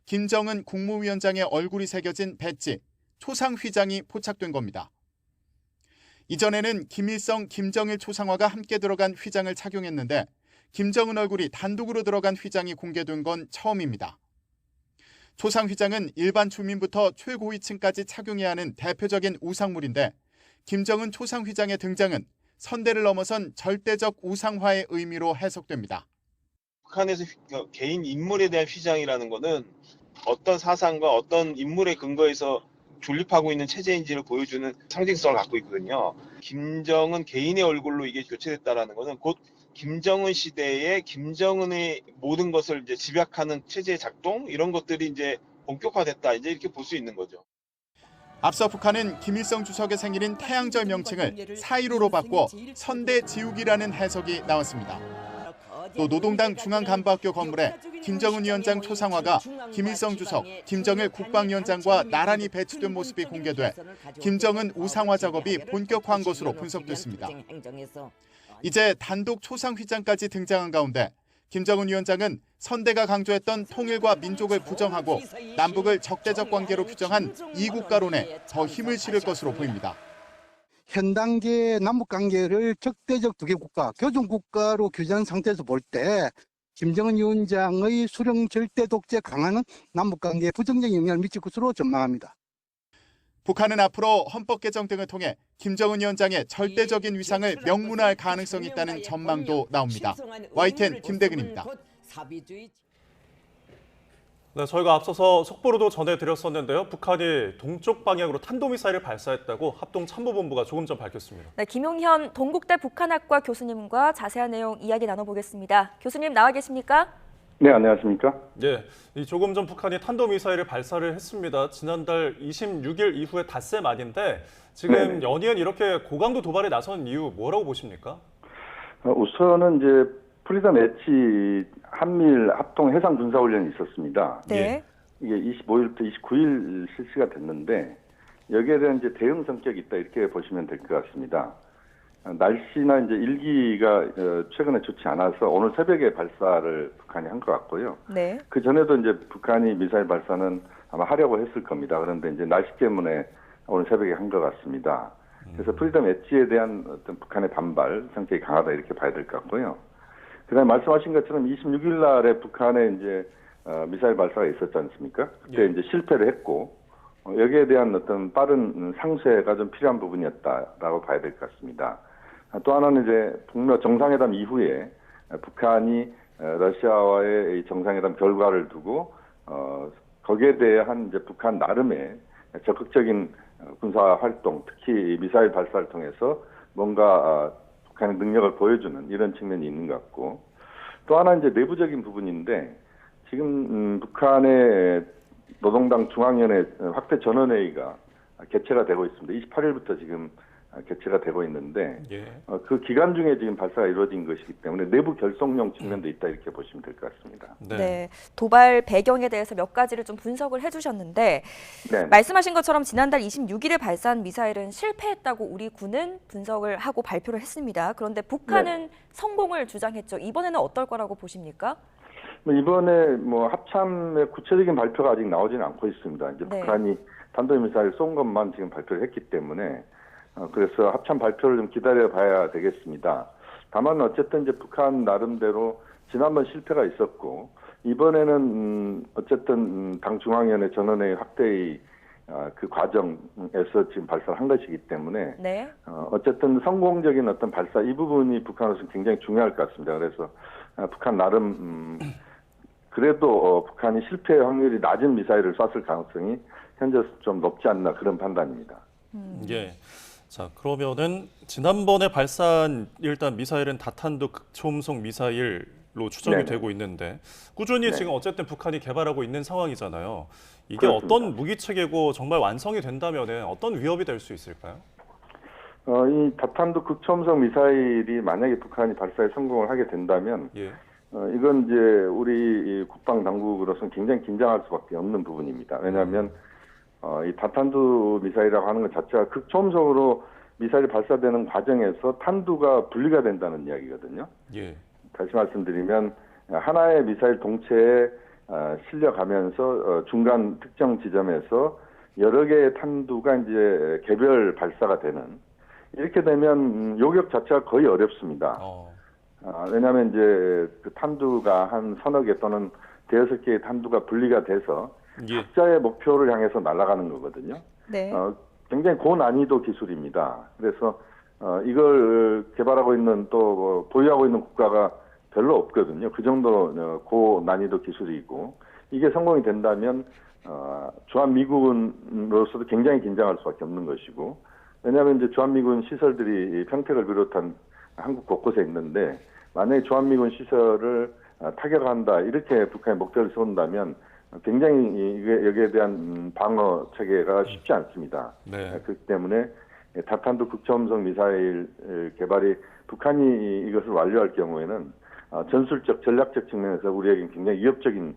김정은 국무위원장의 얼굴이 새겨진 배지, 초상휘장이 포착된 겁니다. 이전에는 김일성, 김정일 초상화가 함께 들어간 휘장을 착용했는데 김정은 얼굴이 단독으로 들어간 휘장이 공개된 건 처음입니다. 초상휘장은 일반 주민부터 최고위층까지 착용해야 하는 대표적인 우상물인데 김정은 초상휘장의 등장은 선대를 넘어선 절대적 우상화의 의미로 해석됩니다. 북한에서 개인 인물에 대한 휘장이라는 것은 어떤 사상과 어떤 인물의 근거에서 존립하고 있는 체제인지를 보여주는 상징성을 갖고 있거든요. 김정은 개인의 얼굴로 이게 교체됐다라는 것은 곧 김정은 시대에 김정은의 모든 것을 이제 집약하는 체제의 작동 이런 것들이 이제 본격화됐다 이제 이렇게 볼 수 있는 거죠. 앞서 북한은 김일성 주석의 생일인 태양절 명칭을 4.15로 바꿔 선대지욱이라는 해석이 나왔습니다. 또 노동당 중앙간부학교 건물에 김정은 위원장 초상화가 김일성 주석, 김정일 국방위원장과 나란히 배치된 모습이 공개돼 김정은 우상화 작업이 본격화한 것으로 분석됐습니다. 이제 단독 초상휘장까지 등장한 가운데 김정은 위원장은 선대가 강조했던 통일과 민족을 부정하고 남북을 적대적 관계로 규정한 이국가론에 더 힘을 실을 것으로 보입니다. 현 단계 남북관계를 적대적 두개 국가, 교종국가로 규정한 상태에서 볼 때 김정은 위원장의 수령 절대 독재 강화는 남북관계에 부정적인 영향을 미칠 것으로 전망합니다. 북한은 앞으로 헌법 개정 등을 통해 김정은 위원장의 절대적인 위상을 명문화할 가능성이 있다는 전망도 나옵니다. YTN 김대근입니다. 네, 저희가 앞서서 속보로도 전해드렸었는데요. 북한이 동쪽 방향으로 탄도미사일을 발사했다고 합동참모본부가 조금 전 밝혔습니다. 네, 김용현 동국대 북한학과 교수님과 자세한 내용 이야기 나눠보겠습니다. 교수님 나와 계십니까? 네, 안녕하십니까? 네, 조금 전 북한이 탄도미사일을 발사를 했습니다. 지난달 26일 이후에 닷새 만인데 지금 연이은 이렇게 고강도 도발에 나선 이유 뭐라고 보십니까? 우선은 이제 프리덤 엣지 한미일 합동 해상 군사 훈련이 있었습니다. 네. 이게 25일부터 29일 실시가 됐는데 여기에 대한 이제 대응 성격이 있다 이렇게 보시면 될 것 같습니다. 날씨나 이제 일기가 최근에 좋지 않아서 오늘 새벽에 발사를 북한이 한 것 같고요. 네. 그 전에도 이제 북한이 미사일 발사는 아마 하려고 했을 겁니다. 그런데 이제 날씨 때문에 오늘 새벽에 한 것 같습니다. 그래서 프리덤 엣지에 대한 어떤 북한의 반발 성격이 강하다 이렇게 봐야 될 것 같고요. 그다음에 말씀하신 것처럼 26일 날에 북한에 이제 미사일 발사가 있었지 않습니까? 그때 이제 실패를 했고 여기에 대한 어떤 빠른 상쇄가 좀 필요한 부분이었다라고 봐야 될 것 같습니다. 또 하나는 이제 북러 정상회담 이후에 북한이 러시아와의 정상회담 결과를 두고 거기에 대한 이제 북한 나름의 적극적인 군사 활동, 특히 미사일 발사를 통해서 뭔가 북한의 능력을 보여주는 이런 측면이 있는 것 같고 또 하나 이제 내부적인 부분인데 지금 북한의 노동당 중앙위원회 확대 전원회의가 개최가 되고 있습니다. 28일부터 지금 개최가 되고 있는데 그 기간 중에 지금 발사가 이루어진 것이기 때문에 내부 결속용 측면도 있다 이렇게 보시면 될 것 같습니다. 네, 도발 배경에 대해서 몇 가지를 좀 분석을 해주셨는데 말씀하신 것처럼 지난달 26일에 발사한 미사일은 실패했다고 우리 군은 분석을 하고 발표를 했습니다. 그런데 북한은 성공을 주장했죠. 이번에는 어떨 거라고 보십니까? 이번에 뭐 합참의 구체적인 발표가 아직 나오지는 않고 있습니다. 이제 북한이 탄도미사일 쏜 것만 지금 발표를 했기 때문에 그래서 합참 발표를 좀 기다려봐야 되겠습니다. 다만 어쨌든 이제 북한 나름대로 지난번 실패가 있었고 이번에는 어쨌든 당 중앙위원회 전원회의 확대의 그 과정에서 지금 발사를 한 것이기 때문에 어쨌든 성공적인 어떤 발사 이 부분이 북한으로서는 굉장히 중요할 것 같습니다. 그래서 북한 나름 그래도 북한이 실패 확률이 낮은 미사일을 쐈을 가능성이 현재 좀 높지 않나 그런 판단입니다. 예. 자, 그러면은 지난번에 발사한 일단 미사일은 다탄도 극초음속 미사일 추정이 네네. 되고 있는데 꾸준히 네. 지금 어쨌든 북한이 개발하고 있는 상황이잖아요. 이게 그렇습니다. 어떤 무기 체계고 정말 완성이 된다면 어떤 위협이 될 수 있을까요? 이 다탄도 극초음속 미사일이 만약에 북한이 발사에 성공을 하게 된다면 예. 이건 이제 우리 이 국방 당국으로서는 굉장히 긴장할 수밖에 없는 부분입니다. 왜냐하면 이 다탄두 미사일이라고 하는 것 자체가 극초음속으로 미사일이 발사되는 과정에서 탄두가 분리가 된다는 이야기거든요. 예. 다시 말씀드리면 하나의 미사일 동체에 실려가면서 중간 특정 지점에서 여러 개의 탄두가 이제 개별 발사가 되는, 이렇게 되면 요격 자체가 거의 어렵습니다. 왜냐하면 이제 그 탄두가 한 서너 개 또는 대여섯 개의 탄두가 분리가 돼서 예. 각자의 목표를 향해서 날아가는 거거든요. 네. 굉장히 고난이도 기술입니다. 그래서 이걸 개발하고 있는 또 보유하고 있는 국가가 별로 없거든요. 그 정도로 고난이도 기술이고, 이게 성공이 된다면 주한미군으로서도 굉장히 긴장할 수밖에 없는 것이고, 왜냐하면 이제 주한미군 시설들이 평택을 비롯한 한국 곳곳에 있는데, 만약에 주한미군 시설을 타격한다 이렇게 북한이 목표를 세운다면 굉장히 여기에 대한 방어 체계가 쉽지 않습니다. 네. 그렇기 때문에 다탄두 극초음속 미사일 개발이 북한이 이것을 완료할 경우에는 전술적 전략적 측면에서 우리에게 굉장히 위협적인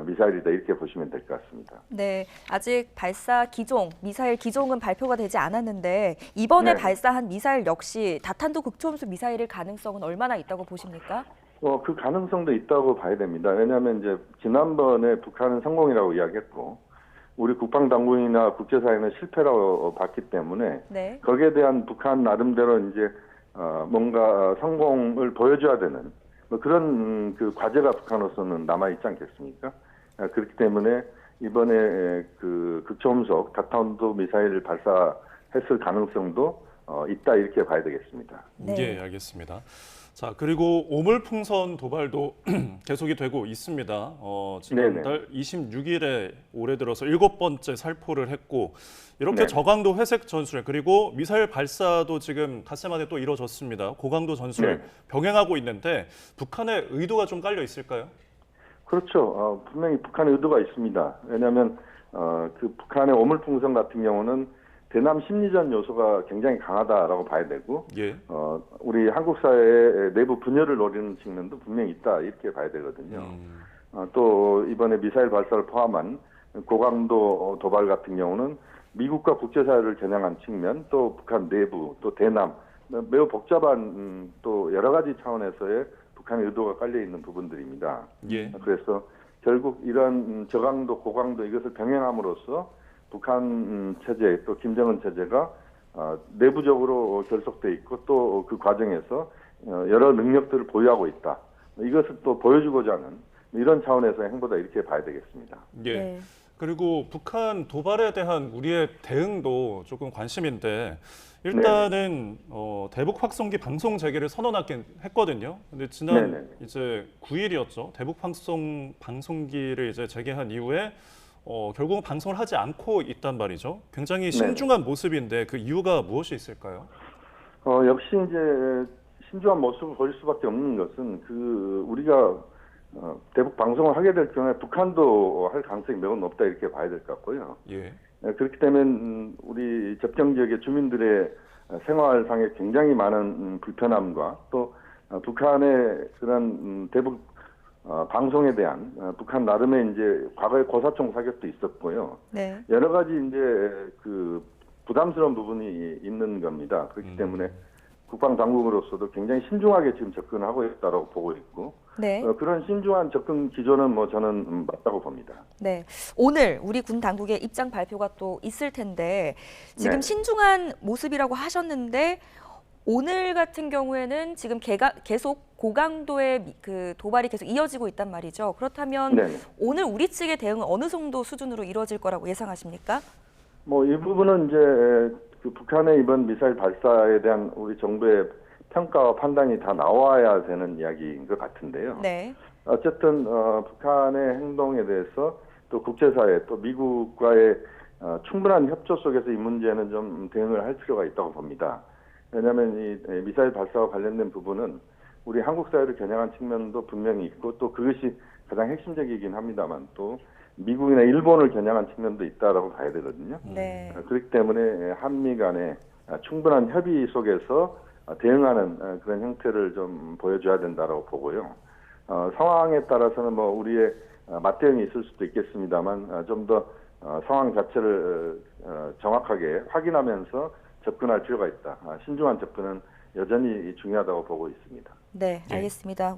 미사일이다 이렇게 보시면 될 것 같습니다. 네, 아직 발사 기종, 미사일 기종은 발표가 되지 않았는데 이번에 네. 발사한 미사일 역시 다탄도 극초음속 미사일일 가능성은 얼마나 있다고 보십니까? 그 가능성도 있다고 봐야 됩니다. 왜냐하면 이제 지난번에 북한은 성공이라고 이야기했고 우리 국방 당국이나 국제사회는 실패라고 봤기 때문에 네. 거기에 대한 북한 나름대로 이제 뭔가 성공을 보여줘야 되는 그런 그 과제가 북한으로서는 남아 있지 않겠습니까? 그렇기 때문에 이번에 그 극초음속 다탄두 미사일을 발사했을 가능성도 있다 이렇게 봐야 되겠습니다. 네. 예, 알겠습니다. 자, 그리고 오물풍선 도발도 계속이 되고 있습니다. 지난달 26일에 올해 들어서 7번째 살포를 했고, 이렇게 네네. 저강도 회색 전술, 그리고 미사일 발사도 지금 닷새 만에 또 이뤄졌습니다. 고강도 전술 네네. 병행하고 있는데 북한의 의도가 좀 깔려 있을까요? 그렇죠. 분명히 북한의 의도가 있습니다. 왜냐하면 그 북한의 오물풍선 같은 경우는 대남 심리전 요소가 굉장히 강하다라고 봐야 되고, 예. 우리 한국 사회의 내부 분열을 노리는 측면도 분명히 있다 이렇게 봐야 되거든요. 또 이번에 미사일 발사를 포함한 고강도 도발 같은 경우는 미국과 국제사회를 겨냥한 측면, 또 북한 내부, 또 대남, 매우 복잡한 또 여러 가지 차원에서의 북한의 의도가 깔려 있는 부분들입니다. 예. 그래서 결국 이런 저강도, 고강도 이것을 병행함으로써 북한 체제, 또 김정은 체제가 내부적으로 결속돼 있고 또 그 과정에서 여러 능력들을 보유하고 있다. 이것을 또 보여주고자 하는 이런 차원에서의 행보다 이렇게 봐야 되겠습니다. 예. 네. 그리고 북한 도발에 대한 우리의 대응도 조금 관심인데, 일단은 대북 확성기 방송 재개를 선언하긴 했거든요. 근데 지난 네네. 이제 9일이었죠. 대북 방송기를 이제 재개한 이후에 결국은 방송을 하지 않고 있단 말이죠. 굉장히 신중한 모습인데 그 이유가 무엇이 있을까요? 역시 이제 신중한 모습을 보일 수밖에 없는 것은 우리가 대북 방송을 하게 될 경우에 북한도 할 가능성이 매우 높다 이렇게 봐야 될 것 같고요. 예. 그렇기 때문에 우리 접경 지역의 주민들의 생활상에 굉장히 많은 불편함과 또 북한의 그런 대북 방송에 대한 북한 나름의 이제 과거에 고사총 사격도 있었고요. 네. 여러 가지 이제 그 부담스러운 부분이 있는 겁니다. 그렇기 때문에 국방 당국으로서도 굉장히 신중하게 지금 접근하고 있다고 보고 있고, 네. 그런 신중한 접근 기조는 저는 맞다고 봅니다. 네, 오늘 우리 군 당국의 입장 발표가 또 있을 텐데 지금 네. 신중한 모습이라고 하셨는데 오늘 같은 경우에는 지금 계속 고강도의 그 도발이 계속 이어지고 있단 말이죠. 그렇다면 네네. 오늘 우리 측의 대응은 어느 정도 수준으로 이루어질 거라고 예상하십니까? 이 부분은 이제 그 북한의 이번 미사일 발사에 대한 우리 정부의 평가와 판단이 다 나와야 되는 이야기인 것 같은데요. 네. 어쨌든 북한의 행동에 대해서 또 국제사회 또 미국과의 충분한 협조 속에서 이 문제는 좀 대응을 할 필요가 있다고 봅니다. 왜냐하면 이 미사일 발사와 관련된 부분은 우리 한국 사회를 겨냥한 측면도 분명히 있고 또 그것이 가장 핵심적이긴 합니다만 또 미국이나 일본을 겨냥한 측면도 있다라고 봐야 되거든요. 네. 그렇기 때문에 한미 간의 충분한 협의 속에서 대응하는 그런 형태를 좀 보여줘야 된다라고 보고요. 상황에 따라서는 뭐 우리의 맞대응이 있을 수도 있겠습니다만 좀 더 상황 자체를 정확하게 확인하면서 접근할 필요가 있다. 신중한 접근은 여전히 중요하다고 보고 있습니다. 네, 알겠습니다.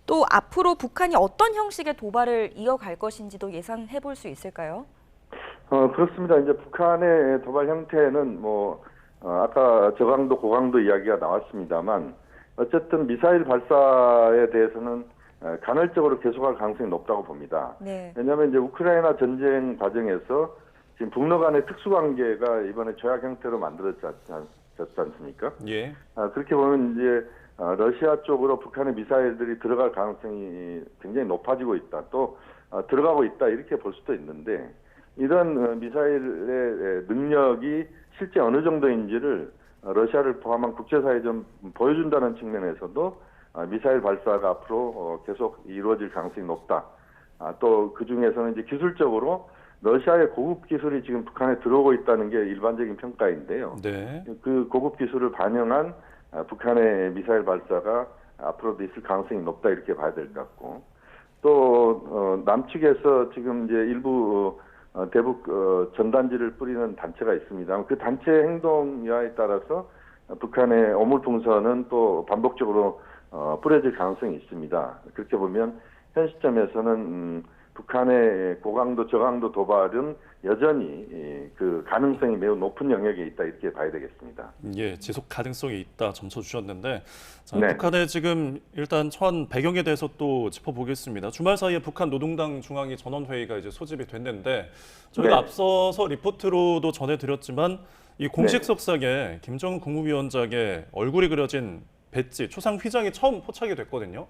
또 앞으로 북한이 어떤 형식의 도발을 이어갈 것인지도 예상해 볼 수 있을까요? 그렇습니다. 이제 북한의 도발 형태는 뭐 아까 저강도 고강도 이야기가 나왔습니다만 어쨌든 미사일 발사에 대해서는 간헐적으로 계속할 가능성이 높다고 봅니다. 네. 왜냐하면 이제 우크라이나 전쟁 과정에서 지금 북러 간의 특수관계가 이번에 조약 형태로 만들어졌지 않습니까? 예. 그렇게 보면 이제 러시아 쪽으로 북한의 미사일들이 들어갈 가능성이 굉장히 높아지고 있다. 또 들어가고 있다 이렇게 볼 수도 있는데 이런 미사일의 능력이 실제 어느 정도인지를 러시아를 포함한 국제사회에 좀 보여준다는 측면에서도 미사일 발사가 앞으로 계속 이루어질 가능성이 높다. 또 그 중에서는 이제 기술적으로 러시아의 고급 기술이 지금 북한에 들어오고 있다는 게 일반적인 평가인데요. 네. 그 고급 기술을 반영한 북한의 미사일 발사가 앞으로도 있을 가능성이 높다 이렇게 봐야 될 것 같고 또 남측에서 지금 이제 일부 대북 전단지를 뿌리는 단체가 있습니다. 그 단체 행동에 따라서 북한의 어물풍선은 또 반복적으로 뿌려질 가능성이 있습니다. 그렇게 보면 현 시점에서는 북한의 고강도 저강도 도발은 여전히 그 가능성이 매우 높은 영역에 있다 이렇게 봐야 되겠습니다. 예, 지속 가능성이 있다 점쳐 주셨는데 자, 네. 북한의 지금 일단 처한 배경에 대해서 또 짚어보겠습니다. 주말 사이에 북한 노동당 중앙위 전원회의가 이제 소집이 됐는데 저희가 네. 앞서서 리포트로도 전해드렸지만 이 공식 네. 석상에 김정은 국무위원장의 얼굴이 그려진 배지, 초상 휘장이 처음 포착이 됐거든요.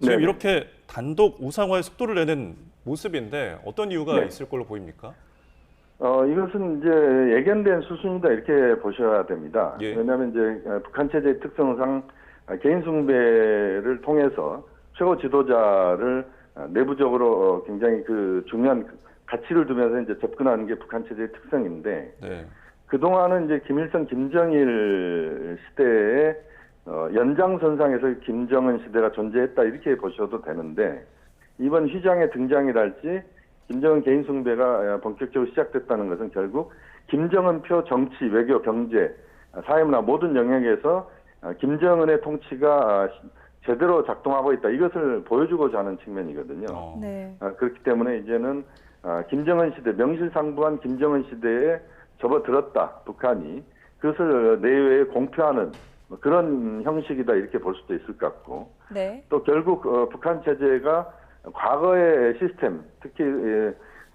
지금 네. 이렇게 단독 우상화의 속도를 내는 모습인데 어떤 이유가 네. 있을 걸로 보입니까? 이것은 이제 예견된 수순이다 이렇게 보셔야 됩니다. 예. 왜냐하면 이제 북한 체제의 특성상 개인 숭배를 통해서 최고 지도자를 내부적으로 굉장히 그 중요한 가치를 두면서 이제 접근하는 게 북한 체제의 특성인데 네. 그동안은 이제 김일성, 김정일 시대의 연장선상에서 김정은 시대가 존재했다 이렇게 보셔도 되는데 이번 휘장의 등장이랄지 김정은 개인 숭배가 본격적으로 시작됐다는 것은 결국 김정은표 정치, 외교, 경제, 사회문화 모든 영역에서 김정은의 통치가 제대로 작동하고 있다 이것을 보여주고자 하는 측면이거든요. 네. 그렇기 때문에 이제는 김정은 시대, 명실상부한 김정은 시대에 접어들었다 북한이 그것을 내외에 공표하는 그런 형식이다 이렇게 볼 수도 있을 것 같고 네. 또 결국 북한 체제가 과거의 시스템 특히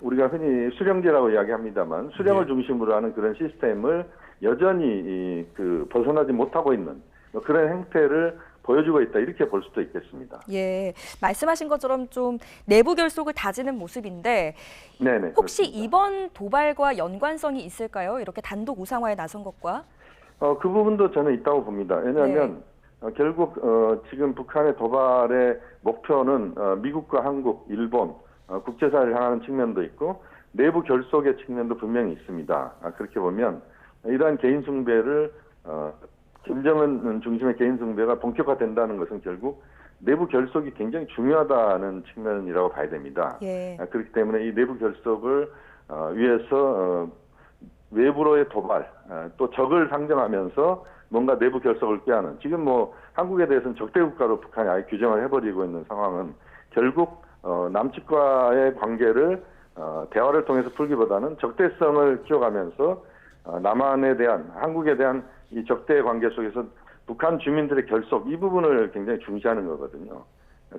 우리가 흔히 수령제라고 이야기합니다만 수령을 중심으로 하는 그런 시스템을 여전히 그 벗어나지 못하고 있는 그런 행태를 보여주고 있다 이렇게 볼 수도 있겠습니다. 예, 말씀하신 것처럼 좀 내부 결속을 다지는 모습인데 네네. 혹시 그렇습니다. 이번 도발과 연관성이 있을까요? 이렇게 단독 우상화에 나선 것과? 그 부분도 저는 있다고 봅니다. 왜냐하면 결국 지금 북한의 도발의 목표는 미국과 한국, 일본, 국제사회를 향하는 측면도 있고 내부 결속의 측면도 분명히 있습니다. 그렇게 보면 이러한 개인 숭배를 김정은 중심의 개인 숭배가 본격화된다는 것은 결국 내부 결속이 굉장히 중요하다는 측면이라고 봐야 됩니다. 예. 그렇기 때문에 이 내부 결속을 위해서 외부로의 도발, 또 적을 상정하면서 뭔가 내부 결속을 꾀하는 지금 뭐 한국에 대해서는 적대국가로 북한이 아예 규정을 해버리고 있는 상황은 결국 남측과의 관계를 대화를 통해서 풀기보다는 적대성을 키워가면서 남한에 대한 한국에 대한 이 적대 관계 속에서 북한 주민들의 결속 이 부분을 굉장히 중시하는 거거든요.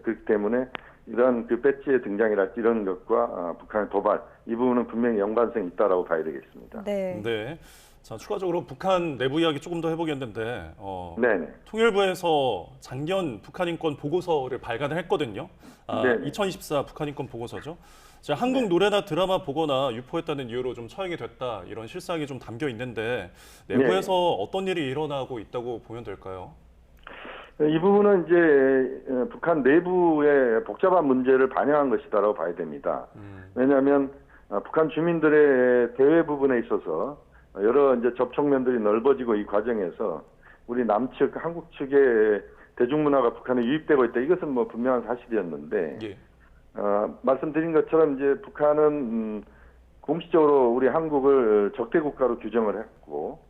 그렇기 때문에 이런 그 배지의 등장이랄지 이런 것과 북한의 도발 이 부분은 분명히 연관성이 있다라고 봐야 되겠습니다. 네. 네. 자, 추가적으로 북한 내부 이야기 조금 더 해보겠는데 네네. 통일부에서 작년 북한 인권 보고서를 발간을 했거든요. 네네. 2024 북한 인권 보고서죠. 자, 한국 노래나 드라마 보거나 유포했다는 이유로 좀 처형이 됐다 이런 실상이 좀 담겨 있는데 내부에서 어떤 일이 일어나고 있다고 보면 될까요? 이 부분은 이제 북한 내부의 복잡한 문제를 반영한 것이다라고 봐야 됩니다. 왜냐하면 북한 주민들의 대외 부분에 있어서 여러 이제 접촉면들이 넓어지고 이 과정에서 우리 남측, 한국 측의 대중문화가 북한에 유입되고 있다. 이것은 뭐 분명한 사실이었는데, 예. 말씀드린 것처럼 이제 북한은 공식적으로 우리 한국을 적대 국가로 규정을 했고,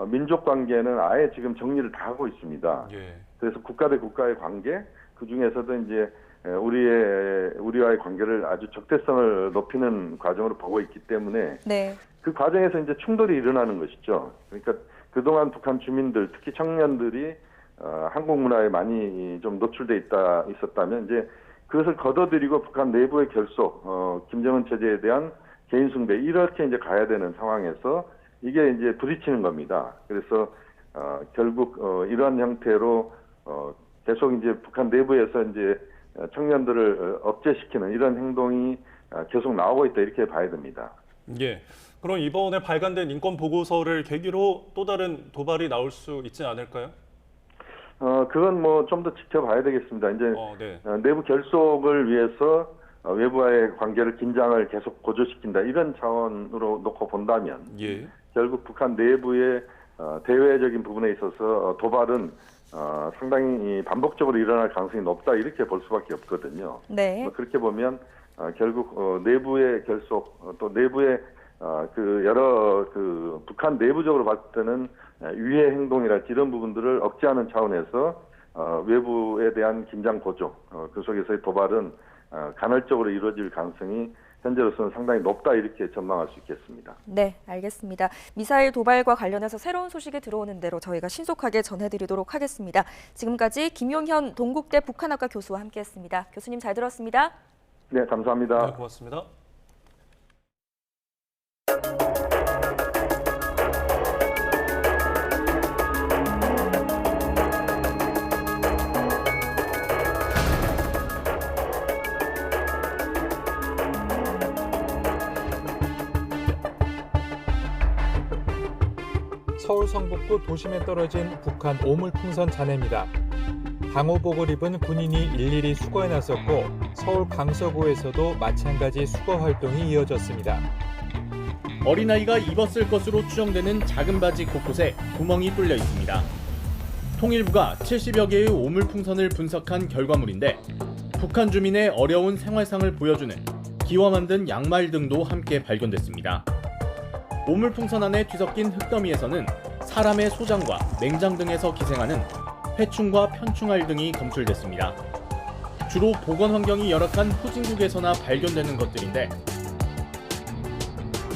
민족 관계는 아예 지금 정리를 다 하고 있습니다. 예. 그래서 국가 대 국가의 관계, 그 중에서도 이제 우리와의 관계를 아주 적대성을 높이는 과정으로 보고 있기 때문에 네. 그 과정에서 이제 충돌이 일어나는 것이죠. 그러니까 그동안 북한 주민들, 특히 청년들이 한국 문화에 많이 좀 노출돼 있었다면 이제 그것을 걷어들이고 북한 내부의 결속, 김정은 체제에 대한 개인 숭배 이렇게 이제 가야 되는 상황에서 이게 이제 부딪히는 겁니다. 그래서 결국 이러한 형태로 계속 이제 북한 내부에서 이제 청년들을 억제시키는 이런 행동이 계속 나오고 있다 이렇게 봐야 됩니다. 예. 그럼 이번에 발간된 인권 보고서를 계기로 또 다른 도발이 나올 수 있지 않을까요? 그건 뭐 좀 더 지켜봐야 되겠습니다. 이제 네. 내부 결속을 위해서 외부와의 관계를 긴장을 계속 고조시킨다 이런 차원으로 놓고 본다면 예. 결국 북한 내부의 대외적인 부분에 있어서 도발은 상당히 반복적으로 일어날 가능성이 높다 이렇게 볼 수밖에 없거든요. 네. 그렇게 보면 결국 내부의 결속 또 내부의 그 여러 그 북한 내부적으로 봤을 때는 위해 행동이랄지 이런 부분들을 억제하는 차원에서 외부에 대한 긴장 고조 그 속에서의 도발은 간헐적으로 이루어질 가능성이 현재로서는 상당히 높다 이렇게 전망할 수 있겠습니다. 네, 알겠습니다. 미사일 도발과 관련해서 새로운 소식이 들어오는 대로 저희가 신속하게 전해드리도록 하겠습니다. 지금까지 김용현 동국대 북한학과 교수와 함께했습니다. 교수님 잘 들었습니다. 네, 감사합니다. 네, 고맙습니다. 서울 성북구 도심에 떨어진 북한 오물풍선 잔해입니다. 방호복을 입은 군인이 일일이 수거에 나섰고 서울 강서구에서도 마찬가지 수거 활동이 이어졌습니다. 어린아이가 입었을 것으로 추정되는 작은 바지 곳곳에 구멍이 뚫려 있습니다. 통일부가 70여 개의 오물풍선을 분석한 결과물인데 북한 주민의 어려운 생활상을 보여주는 기와 만든 양말 등도 함께 발견됐습니다. 오물풍선 안에 뒤섞인 흙더미에서는 사람의 소장과 맹장 등에서 기생하는 회충과 편충알 등이 검출됐습니다. 주로 보건 환경이 열악한 후진국에서나 발견되는 것들인데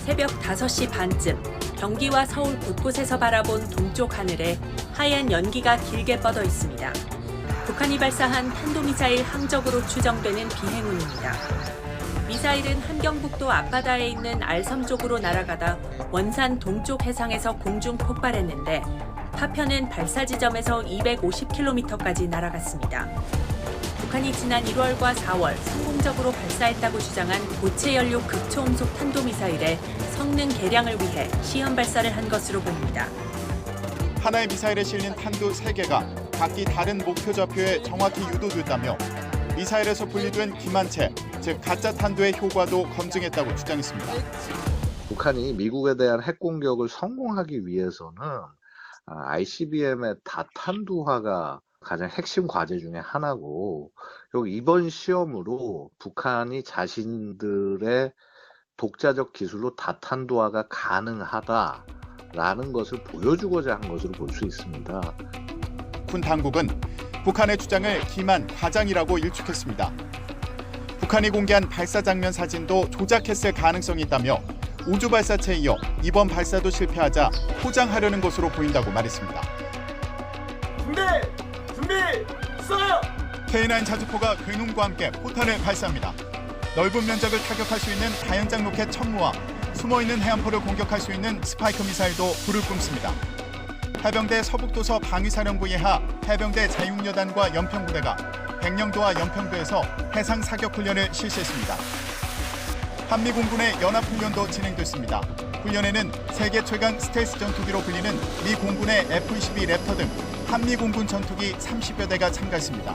새벽 5시 반쯤 경기와 서울 곳곳에서 바라본 동쪽 하늘에 하얀 연기가 길게 뻗어 있습니다. 북한이 발사한 탄도미사일 항적으로 추정되는 비행운입니다. 미사일은 함경북도 앞바다에 있는 알섬 쪽으로 날아가다 원산 동쪽 해상에서 공중 폭발했는데 파편은 발사 지점에서 250km까지 날아갔습니다. 북한이 지난 1월과 4월 성공적으로 발사했다고 주장한 고체 연료 극초음속 탄도미사일의 성능 개량을 위해 시험 발사를 한 것으로 보입니다. 하나의 미사일에 실린 탄두 3개가 각기 다른 목표 좌표에 정확히 유도됐다며 미사일에서 분리된 기만체, 즉 가짜 탄두의 효과도 검증했다고 주장했습니다. 북한이 미국에 대한 핵 공격을 성공하기 위해서는 ICBM의 다탄두화가 가장 핵심 과제 중에 하나고, 이번 시험으로 북한이 자신들의 독자적 기술로 다탄두화가 가능하다라는 것을 보여주고자 한 것으로 볼 수 있습니다. 군 당국은 북한의 주장을 기만, 과장이라고 일축했습니다. 북한이 공개한 발사 장면 사진도 조작했을 가능성이 있다며 우주 발사체에 이어 이번 발사도 실패하자 포장하려는 것으로 보인다고 말했습니다. 준비, 쏴! K9 자주포가 괴놈과 함께 포탄을 발사합니다. 넓은 면적을 타격할 수 있는 다연장 로켓 천무와 숨어있는 해안포를 공격할 수 있는 스파이크 미사일도 불을 뿜습니다. 해병대 서북도서 방위사령부 예하 해병대 자육여단과 연평부대가 백령도와 연평도에서 해상 사격 훈련을 실시했습니다. 한미공군의 연합훈련도 진행됐습니다. 훈련에는 세계 최강 스텔스 전투기로 불리는 미 공군의 F-22 랩터 등 한미 공군 전투기 30여 대가 참가했습니다.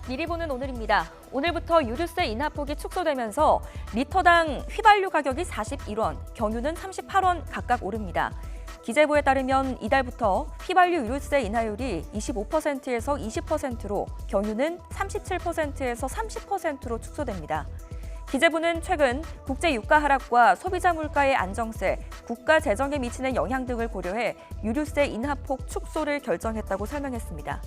미리 보는 오늘입니다. 오늘부터 유류세 인하폭이 축소되면서 리터당 휘발유 가격이 41원, 경유는 38원 각각 오릅니다. 기재부에 따르면 이달부터 휘발유 유류세 인하율이 25%에서 20%로, 경유는 37%에서 30%로 축소됩니다. 기재부는 최근 국제 유가 하락과 소비자 물가의 안정세, 국가 재정에 미치는 영향 등을 고려해 유류세 인하폭 축소를 결정했다고 설명했습니다.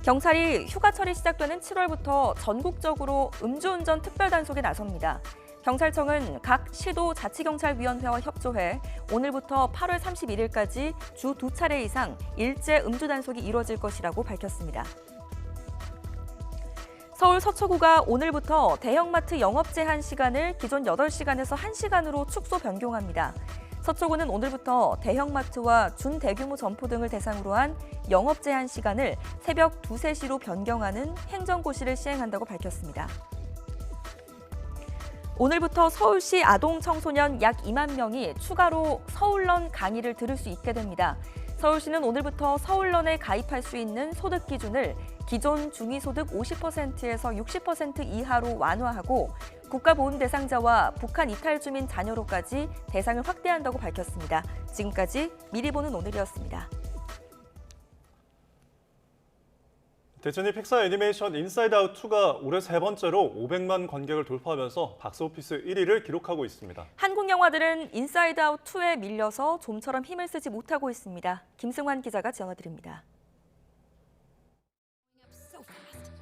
경찰이 휴가철이 시작되는 7월부터 전국적으로 음주운전 특별단속에 나섭니다. 경찰청은 각 시도 자치경찰위원회와 협조해 오늘부터 8월 31일까지 주 2차례 이상 일제 음주단속이 이루어질 것이라고 밝혔습니다. 서울 서초구가 오늘부터 대형마트 영업 제한 시간을 기존 8시간에서 1시간으로 축소 변경합니다. 서초구는 오늘부터 대형마트와 준대규모 점포 등을 대상으로 한 영업 제한 시간을 새벽 2, 3시로 변경하는 행정고시를 시행한다고 밝혔습니다. 오늘부터 서울시 아동 청소년 약 2만 명이 추가로 서울런 강의를 들을 수 있게 됩니다. 서울시는 오늘부터 서울런에 가입할 수 있는 소득 기준을 기존 중위소득 50%에서 60% 이하로 완화하고 국가보훈 대상자와 북한 이탈 주민 자녀로까지 대상을 확대한다고 밝혔습니다. 지금까지 미리 보는 오늘이었습니다. 디즈니 픽사 애니메이션 인사이드 아웃 2가 올해 세 번째로 500만 관객을 돌파하면서 박스오피스 1위를 기록하고 있습니다. 한국 영화들은 인사이드 아웃 2에 밀려서 좀처럼 힘을 쓰지 못하고 있습니다. 김승환 기자가 전해드립니다.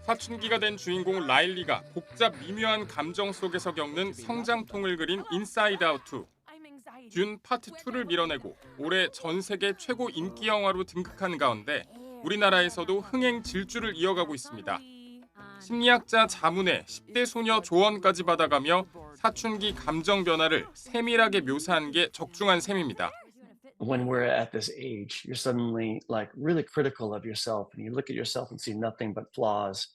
사춘기가 된 주인공 라일리가 복잡 미묘한 감정 속에서 겪는 성장통을 그린 인사이드 아웃 2. 듄 파트 2를 밀어내고 올해 전 세계 최고 인기 영화로 등극한 가운데 우리나라에서도 흥행 질주를 이어가고 있습니다. 심리학자 자문의 10대 소녀 조언까지 받아가며 사춘기 감정 변화를 세밀하게 묘사한 게 적중한 셈입니다. When we're at this age, you're suddenly like really critical of yourself, and you look at yourself and see nothing but flaws.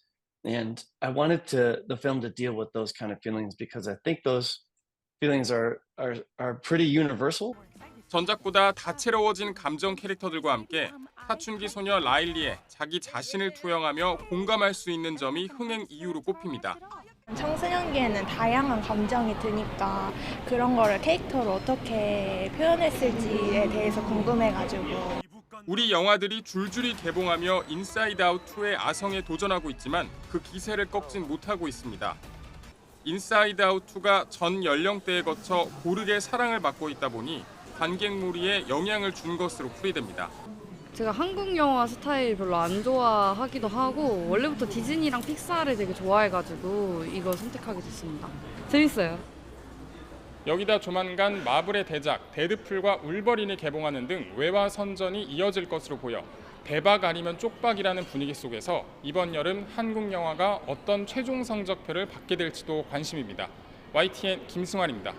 And I wanted the film to deal with those kind of feelings because I think those feelings are pretty universal. 전작보다 다채로워진 감정 캐릭터들과 함께 사춘기 소녀 라일리의 자기 자신을 투영하며 공감할 수 있는 점이 흥행 이유로 꼽힙니다. 청소년기에는 다양한 감정이 드니까 그런 거를 캐릭터로 어떻게 표현했을지에 대해서 궁금해가지고. 우리 영화들이 줄줄이 개봉하며 인사이드 아웃 2의 아성에 도전하고 있지만 그 기세를 꺾진 못하고 있습니다. 인사이드 아웃 2가 전 연령대에 거쳐 고르게 사랑을 받고 있다 보니 관객 무리에 영향을 준 것으로 풀이됩니다. 제가 한국 영화 스타일 별로 안 좋아하기도 하고 원래부터 디즈니랑 픽사를 되게 좋아해가지고 이거 선택하게 됐습니다. 재밌어요. 여기다 조만간 마블의 대작 데드풀과 울버린이 개봉하는 등 외화 선전이 이어질 것으로 보여 대박 아니면 쪽박이라는 분위기 속에서 이번 여름 한국 영화가 어떤 최종 성적표를 받게 될지도 관심입니다. YTN 김승환입니다.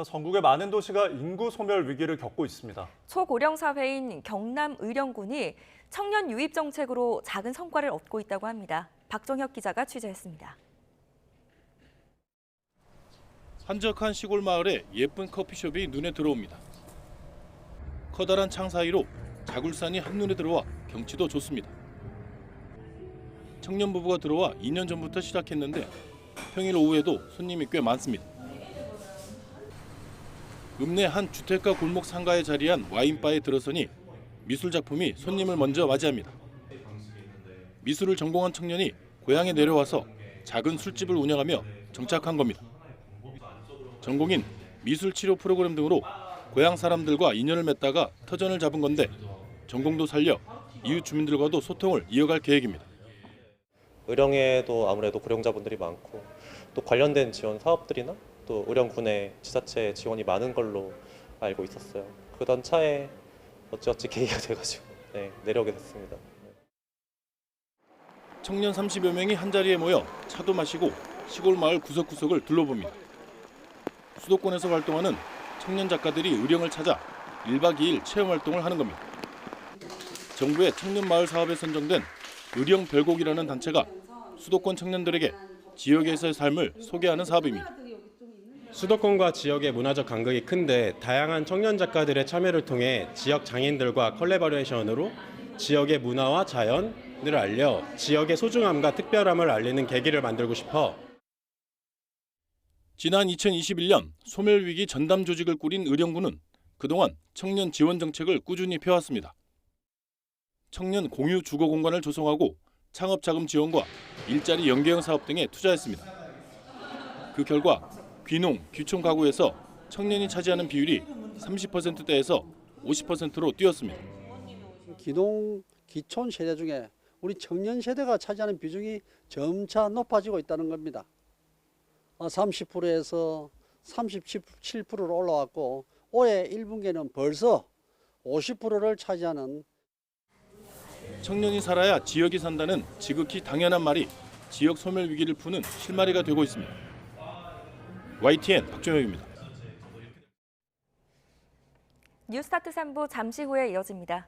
전국의 많은 도시가 인구 소멸 위기를 겪고 있습니다. 초고령 사회인 경남 의령군이 청년 유입 정책으로 작은 성과를 얻고 있다고 합니다. 박정혁 기자가 취재했습니다. 한적한 시골 마을에 예쁜 커피숍이 눈에 들어옵니다. 커다란 창 사이로 자굴산이 한눈에 들어와 경치도 좋습니다. 청년 부부가 들어와 2년 전부터 시작했는데 평일 오후에도 손님이 꽤 많습니다. 읍내 한 주택가 골목 상가에 자리한 와인바에 들어서니 미술 작품이 손님을 먼저 맞이합니다. 미술을 전공한 청년이 고향에 내려와서 작은 술집을 운영하며 정착한 겁니다. 전공인 미술 치료 프로그램 등으로 고향 사람들과 인연을 맺다가 터전을 잡은 건데 전공도 살려 이웃 주민들과도 소통을 이어갈 계획입니다. 의령에도 아무래도 고령자분들이 많고 또 관련된 지원 사업들이나 또 의령군의 지자체 지원이 많은 걸로 알고 있었어요. 그던 차에 어찌어찌 계기가 돼가지고 내려오게 됐습니다. 청년 30여 명이 한자리에 모여 차도 마시고 시골 마을 구석구석을 둘러봅니다. 수도권에서 활동하는 청년 작가들이 의령을 찾아 1박 2일 체험활동을 하는 겁니다. 정부의 청년 마을 사업에 선정된 의령 별곡이라는 단체가 수도권 청년들에게 지역에서의 삶을 소개하는 사업입니다. 수도권과 지역의 문화적 간극이 큰데 다양한 청년 작가들의 참여를 통해 지역 장인들과 콜라보레이션으로 지역의 문화와 자연을 알려 지역의 소중함과 특별함을 알리는 계기를 만들고 싶어. 지난 2021년 소멸위기 전담 조직을 꾸린 의령군은 그동안 청년 지원 정책을 꾸준히 펴왔습니다. 청년 공유 주거 공간을 조성하고 창업자금 지원과 일자리 연계형 사업 등에 투자했습니다. 그 결과 귀농, 귀촌 가구에서 청년이 차지하는 비율이 30%대에서 50%로 뛰었습니다. 귀농, 귀촌 세대 중에 우리 청년 세대가 차지하는 비중이 점차 높아지고 있다는 겁니다. 30%에서 37%로 올라왔고 올해 1분기에는 벌써 50%를 차지하는. 청년이 살아야 지역이 산다는 지극히 당연한 말이 지역 소멸 위기를 푸는 실마리가 되고 있습니다. YTN 박종혁입니다. 뉴스타트 3부 잠시 후에 이어집니다.